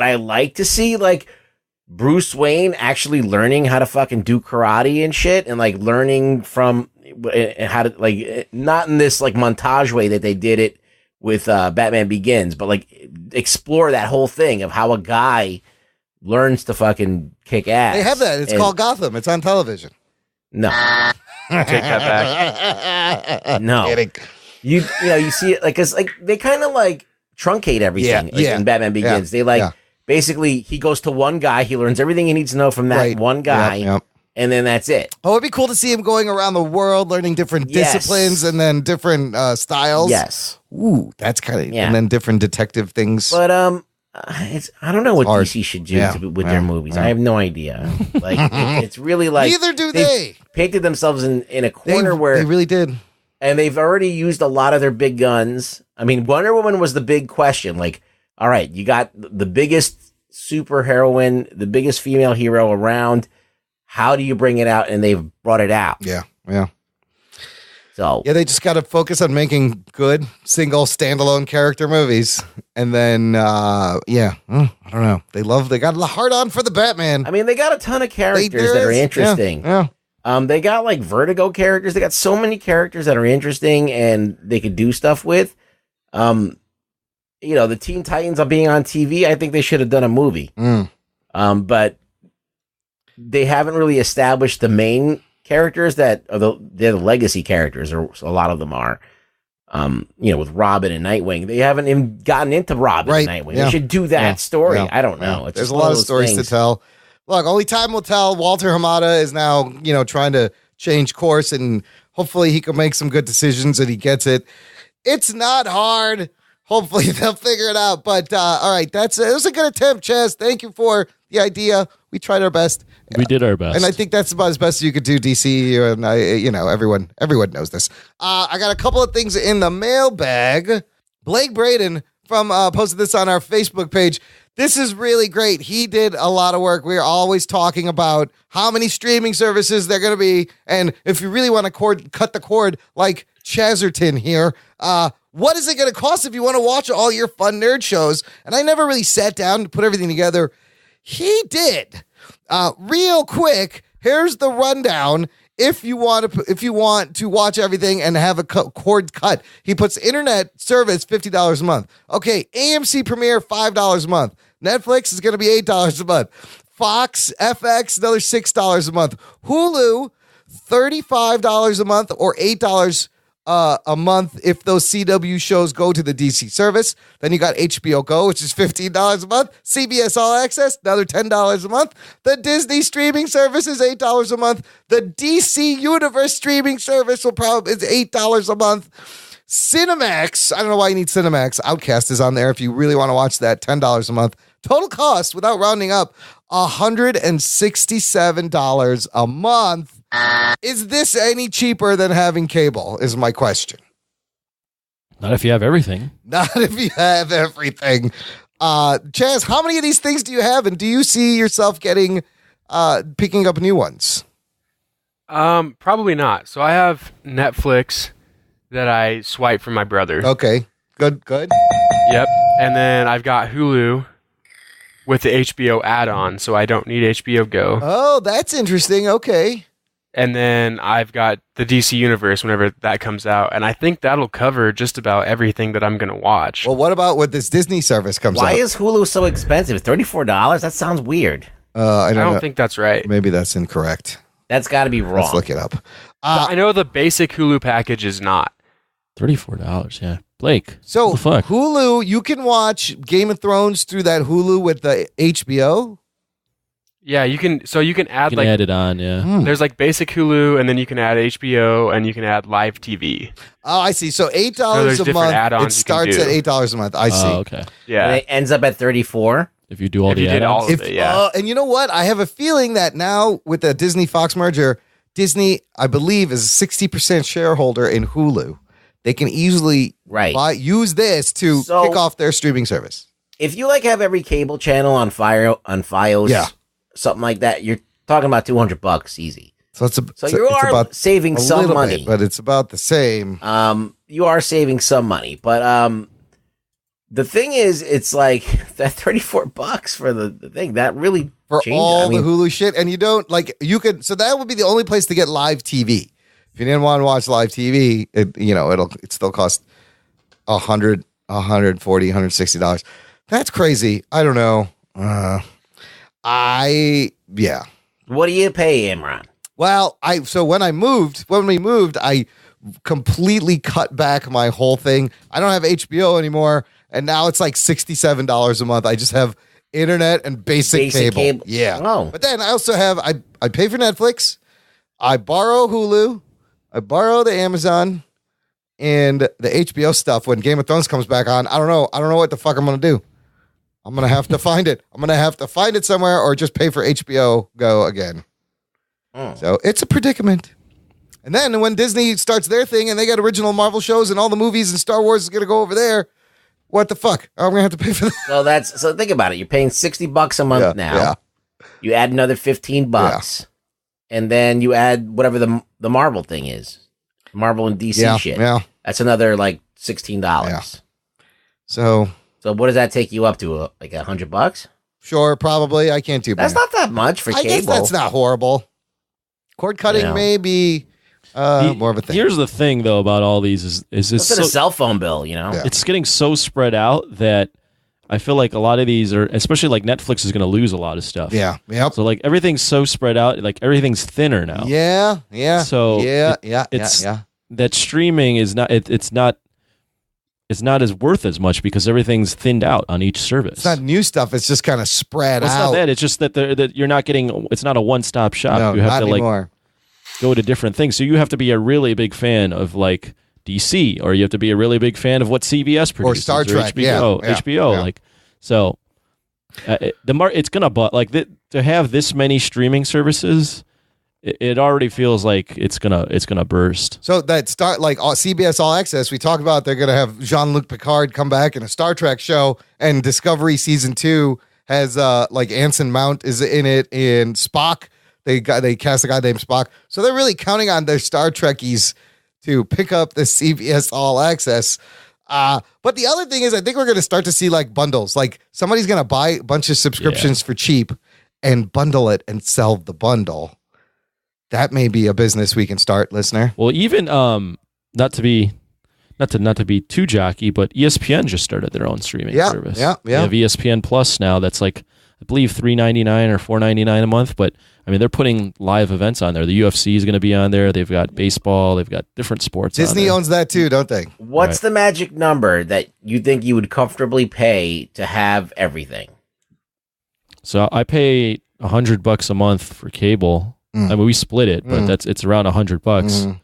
I like to see Bruce Wayne actually learning how to fucking do karate and shit, and learning from how to not in this montage way that they did it with Batman Begins, but explore that whole thing of how a guy learns to fucking kick ass. They have that. It's called Gotham. It's on television. No. Take that back. No. Kidding. You see it cause they kind of truncate everything in Batman Begins. They basically he goes to one guy, he learns everything he needs to know from that one guy. And then that's it. Oh, it'd be cool to see him going around the world, learning different disciplines and then different styles. Yes. Ooh, that's kind of, and then different detective things. But I don't know what DC should do with their movies. I have no idea. It's really neither do they. Painted themselves in a corner where they really did, and they've already used a lot of their big guns. Wonder Woman was the big question. All right, you got the biggest superheroine, the biggest female hero around. How do you bring it out? And they've brought it out. Yeah. So they just got to focus on making good single standalone character movies, and then I don't know. They got a hard on for the Batman. they got a ton of characters that are interesting. Yeah. They got like Vertigo characters. They got so many characters that are interesting and they could do stuff with. The Teen Titans are being on TV. I think they should have done a movie. But they haven't really established the main characters that are they're the legacy characters, or a lot of them are. With Robin and Nightwing, they haven't even gotten into Robin and Nightwing. They should do that story. I don't know. It's There's a lot of stories to tell. Look, only time will tell. Walter Hamada is now, trying to change course, and hopefully he can make some good decisions and he gets it. It's not hard. Hopefully they'll figure it out. But all right, it was a good attempt, Chaz. Thank you for the idea. We tried our best. We did our best. And I think that's about as best as you could do, DC. And everyone knows this. I got a couple of things in the mailbag. Blake Braden posted this on our Facebook page. This is really great. He did a lot of work. We're always talking about how many streaming services they're going to be. And if you really want to cut the cord like Chazerton here, what is it going to cost if you want to watch all your fun nerd shows? And I never really sat down to put everything together. He did. Real quick, here's the rundown. If you want to watch everything and have a cord cut, he puts internet service $50 a month. Okay, AMC Premiere $5 a month. Netflix is going to be $8 a month. Fox FX another $6 a month. Hulu $35 a month or $8 a month if those CW shows go to the DC service. Then you got HBO Go, which is $15 a month. CBS All Access, another $10 a month. The Disney streaming service is $8 a month. The DC Universe streaming service is $8 a month. Cinemax, I don't know why you need Cinemax. Outcast is on there if you really want to watch that, $10 a month. Total cost, without rounding up, $167 a month. Is this any cheaper than having cable, is my question. Not if you have everything. Not if you have everything. Chaz, how many of these things do you have, and do you see yourself picking up new ones? Probably not. So I have Netflix that I swipe from my brother. Okay, good. Yep, and then I've got Hulu with the HBO add-on, so I don't need HBO Go. Oh, that's interesting. Okay. And then I've got the DC Universe whenever that comes out, and I think that'll cover just about everything that I'm going to watch. Well, what about when this Disney service comes out? Why is Hulu so expensive? $34? That sounds weird. I don't think that's right. Maybe that's incorrect. That's got to be wrong. Let's look it up. I know the basic Hulu package is not. $34, yeah. Blake, so what the fuck? Hulu, you can watch Game of Thrones through that Hulu with the HBO? Yeah, you can. So you can add add it on, yeah. There's like basic Hulu, and then you can add HBO, and you can add live TV. Oh, I see. So $8 a month. It starts at $8 a month. I see. Okay. Yeah. And it ends up at 34. If you do all the add-ons. And you know what? I have a feeling that now with the Disney Fox merger, Disney, I believe, is a 60% shareholder in Hulu. They can easily use this to kick off their streaming service. If you have every cable channel on Fios, something like that, you're talking about $200 easy. So you are saving some money, but it's about the same. You are saving some money, but the thing is, it's like that $34 for the thing that really for changed all the Hulu shit, and you don't you could. So that would be the only place to get live TV. If you didn't want to watch live TV, it still cost $100, $140, $160. That's crazy. I don't know. What do you pay, Imran? Well, when we moved, I completely cut back my whole thing. I don't have HBO anymore, and now it's like $67 a month. I just have internet and basic cable. Yeah. Oh. But then I also have I pay for Netflix. I borrow Hulu. I borrow the Amazon and the HBO stuff when Game of Thrones comes back on. I don't know what the fuck I'm going to do. I'm going to have to find it. I'm going to have to find it somewhere or just pay for HBO Go again. So it's a predicament. And then when Disney starts their thing and they got original Marvel shows and all the movies and Star Wars is going to go over there, what the fuck? I'm going to have to pay for that. So think about it. You're paying $60 a month now. Yeah. You add another $15 and then you add whatever the Marvel thing is. Marvel and DC shit. Yeah. That's another $16. Yeah. So what does that take you up to? $100? Sure, probably. I can't do That's not that much for cable. I guess that's not horrible. Cord cutting may be more of a thing. Here's the thing, though, about all these is it's a cell phone bill, It's getting so spread out that I feel like a lot of these are, especially like Netflix is going to lose a lot of stuff. Yeah. Yep. So like everything's so spread out, like everything's thinner now. Yeah. Yeah. So it's that streaming is not, it's not as worth as much because everything's thinned out on each service. It's not new stuff. It's just kind of spread out. It's not that. It's just that you're not getting, it's not a one-stop shop. No, you have not to anymore. Go to different things. So you have to be a really big fan of like DC, or you have to be a really big fan of what CBS produces, or Star Trek, HBO, HBO. Yeah. Like, so it's gonna, but like to have this many streaming services, it already feels like it's gonna burst. So that start like CBS All Access, we talked about they're gonna have Jean-Luc Picard come back in a Star Trek show, and Discovery season 2 has like Anson Mount is in it, and Spock. They cast a guy named Spock. So they're really counting on their Star Trekkies to pick up the CBS All Access. But the other thing is, I think we're going to start to see like bundles. Like somebody's going to buy a bunch of subscriptions for cheap and bundle it and sell the bundle. That may be a business we can start, listener. Well, even not to be too jockey, but ESPN just started their own streaming service. Yeah. They have ESPN Plus now. That's like, I believe $3.99 or $4.99 a month, but I mean, they're putting live events on there. The UFC is going to be on there. They've got baseball. They've got different sports. Disney owns that too, don't they? What's the magic number that you think you would comfortably pay to have everything? So I pay $100 a month for cable. I mean, we split it, but it's around $100.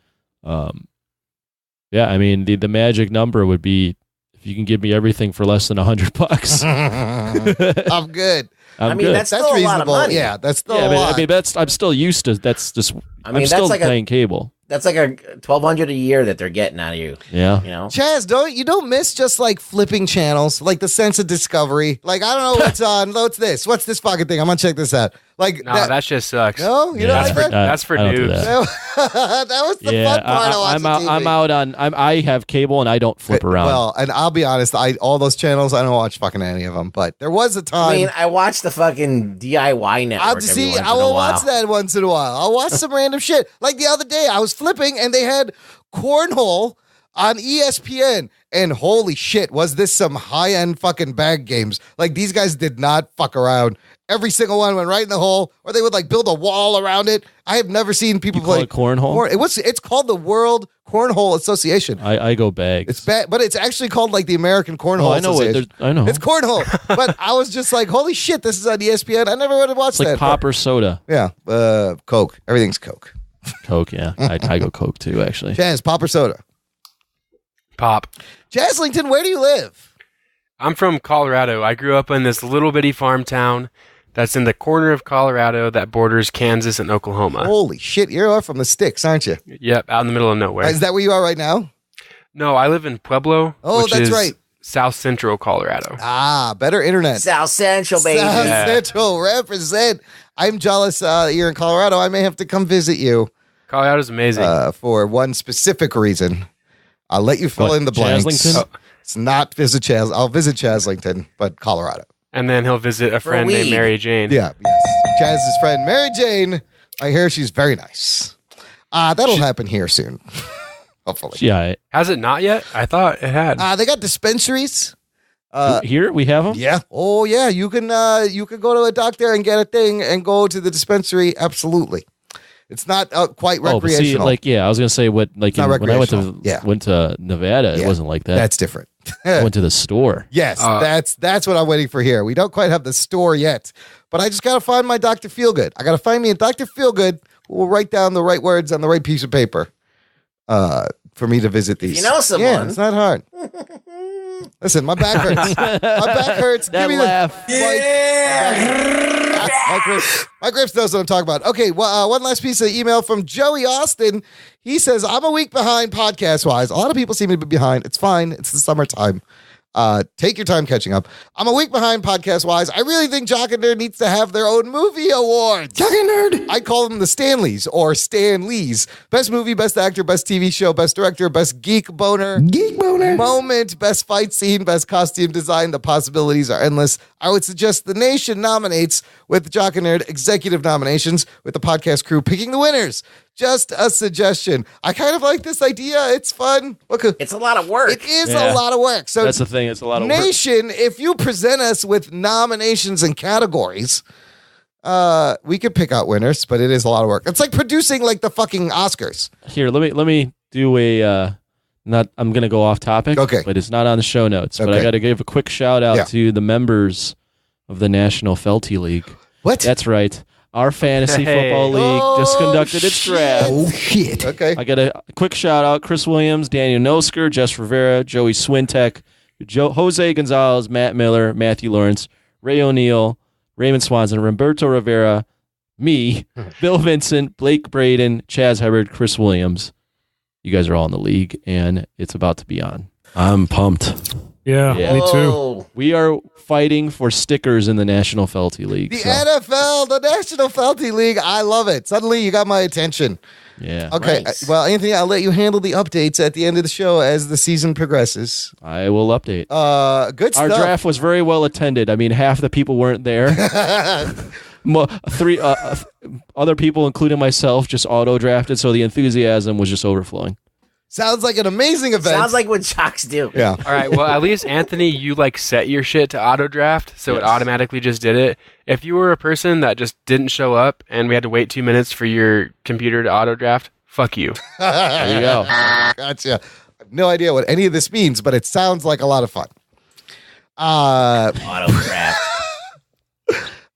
Yeah, I mean, the magic number would be if you can give me everything for less than $100. I'm good. I mean, that's still a lot of money. Yeah, that's still a lot. I mean, I'm still used to. That's just. I'm still paying cable. That's like a $1,200 a year that they're getting out of you. Yeah, Chaz, don't miss just like flipping channels, like the sense of discovery. Like I don't know what's on. What's this? What's this fucking thing? I'm gonna check this out. Like that just sucks. No, you know that's for noobs. That was the fun part of watching TV. I'm out on. I have cable and I don't flip around. Well, and I'll be honest, all those channels I don't watch fucking any of them. But there was a time. I mean, I watch the fucking DIY network. I will watch that once in a while. I'll watch some random shit. Like the other day, I was flipping and they had cornhole on ESPN, and holy shit, was this some high-end fucking bag games. Like, these guys did not fuck around. Every single one went right in the hole, or they would, like, build a wall around it. I have never seen people play it cornhole? It's called the World Cornhole Association. I go bags. It's bad, but it's actually called, like, the American Cornhole Association. I know. It's cornhole. But I was just like, holy shit, this is on ESPN. I never would have watched that. It's like pop or soda. Yeah. Coke. Everything's Coke. Coke, yeah. I go Coke, too, actually. Jazz, pop or soda? Pop. Jazzlington, where do you live? I'm from Colorado. I grew up in this little bitty farm town that's in the corner of Colorado that borders Kansas and Oklahoma. Holy shit, you're from the sticks, aren't you? Yep, out in the middle of nowhere. Is that where you are right now? No, I live in Pueblo. Oh, which that's is right. South Central Colorado. Ah, better internet. South Central, baby. South Central, represent. I'm jealous you're in Colorado. I may have to come visit you. Colorado's amazing. For one specific reason. I'll let you fill in the blanks. Chaslington? It's not visit Chaz. I'll visit Chaslington, but Colorado. And then he'll visit a friend named Mary Jane. Yeah, yes. Chaz's friend, Mary Jane. I hear she's very nice. That'll happen here soon. Hopefully. Yeah. Has it not yet? I thought it had. They got dispensaries. Here we have them? Yeah. Oh, yeah. You can go to a doctor and get a thing and go to the dispensary. Absolutely. It's not quite recreational. But see, I was gonna say when I went to Nevada, it wasn't like that. That's different. I went to the store. Yes, that's what I'm waiting for here. We don't quite have the store yet, but I just gotta find my Dr. Feelgood. I gotta find me a Dr. Feelgood who will write down the right words on the right piece of paper for me to visit these. You know someone? Yeah, it's not hard. Listen, my back hurts. My back hurts. That Give me laugh. My Grips knows what I'm talking about. Okay, well, one last piece of email from Joey Austin. He says, I'm a week behind podcast-wise. A lot of people seem to be behind. It's fine. It's the summertime. Take your time catching up. I'm a week behind podcast-wise. I really think Jock and Nerd needs to have their own movie awards. Jock and Nerd. I call them the Stanleys or Stan Lees. Best movie, best actor, best TV show, best director, best geek boner. Geek boner. Moment, best fight scene, best costume design. The possibilities are endless. I would suggest the nation nominates with Jock and Nerd executive nominations with the podcast crew picking the winners. Just a suggestion. I kind of like this idea. It's fun. It's a lot of work. It is a lot of work. So that's the thing. It's a lot of work. Nation, if you present us with nominations and categories, we could pick out winners, but it is a lot of work. It's like producing like the fucking Oscars. Here, let me do a I'm going to go off topic. Okay. But it's not on the show notes. But I got to give a quick shout out to the members of the National Felty League. What? That's right. Our fantasy football league just conducted its draft. Oh, shit. Okay. I got a quick shout out. Chris Williams, Daniel Nosker, Jess Rivera, Joey Swintek, Jose Gonzalez, Matt Miller, Matthew Lawrence, Ray O'Neill, Raymond Swanson, Roberto Rivera, me, Bill Vincent, Blake Braden, Chaz Hebberd, Chris Williams. You guys are all in the league, and it's about to be on. I'm pumped. Yeah, me too. We are fighting for stickers in the National Felty League. The NFL, the National Felty League. I love it. Suddenly you got my attention. Yeah. Okay. Nice. Well, Anthony, I'll let you handle the updates at the end of the show as the season progresses. I will update. Good Our stuff. draft was very well attended. I mean, half the people weren't there. Three other people, including myself, just auto-drafted, so the enthusiasm was just overflowing. Sounds like an amazing event. Sounds like what Jocks do. Yeah. All right. Well, at least Anthony, you like set your shit to auto draft, so it automatically just did it. If you were a person that just didn't show up and we had to wait 2 minutes for your computer to auto draft, fuck you. There you go. Gotcha. I have no idea what any of this means, but it sounds like a lot of fun. Auto draft.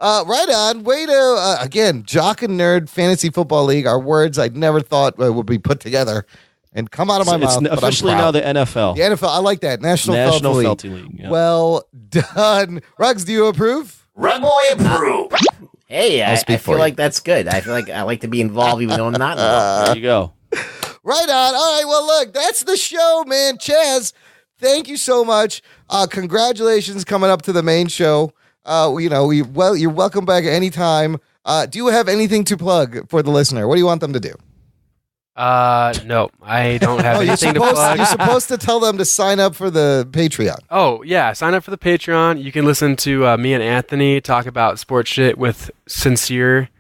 Right on. Way to, again, Jock and Nerd Fantasy Football League are words I never thought would be put together and come out of my mouth. It's officially now the NFL. The NFL. I like that. National Felty League. Yeah. Well done. Ruggs, do you approve? Rug boy approve. Hey, I feel like that's good. I feel like I like to be involved even though I'm not involved. There you go. Right on. All right. Well, look, that's the show, man. Chaz, thank you so much. Congratulations coming up to the main show. You're welcome back anytime. Do you have anything to plug for the listener? What do you want them to do? No, I don't have anything to plug. You're supposed to tell them to sign up for the Patreon. Oh, yeah. Sign up for the Patreon. You can listen to me and Anthony talk about sports shit with sincere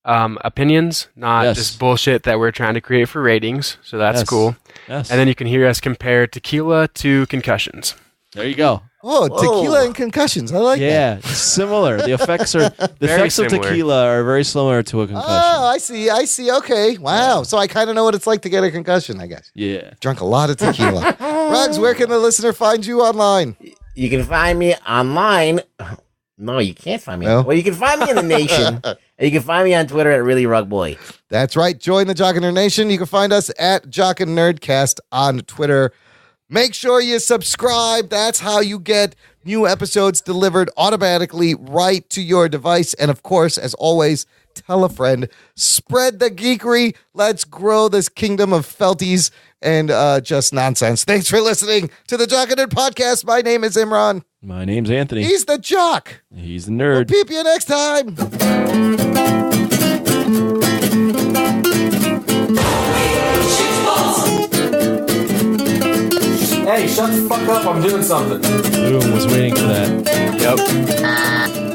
opinions, not just bullshit that we're trying to create for ratings. So that's cool. Yes. And then you can hear us compare tequila to concussions. There you go. Oh, tequila and concussions. I like that. Yeah, similar. The effects of similar. tequila are very similar to a concussion. Oh, I see. Okay. Wow. So I kind of know what it's like to get a concussion, I guess. Yeah. Drunk a lot of tequila. Ruggs, where can the listener find you online? You can find me online. No, you can't find me. No? Well, you can find me in the nation. And you can find me on Twitter at ReallyRugBoy. That's right. Join the Jock and Nerd Nation. You can find us at Jock and Nerdcast on Twitter. Make sure you subscribe. That's how you get new episodes delivered automatically right to your device. And of course, as always, tell a friend. Spread the geekery. Let's grow this kingdom of felties and just nonsense. Thanks for listening to the Jock and Nerd Podcast. My name is Imran. My name's Anthony. He's the Jock. He's the nerd. We'll peep you next time. Hey, shut the fuck up, I'm doing something. Boom was waiting for that. Yep.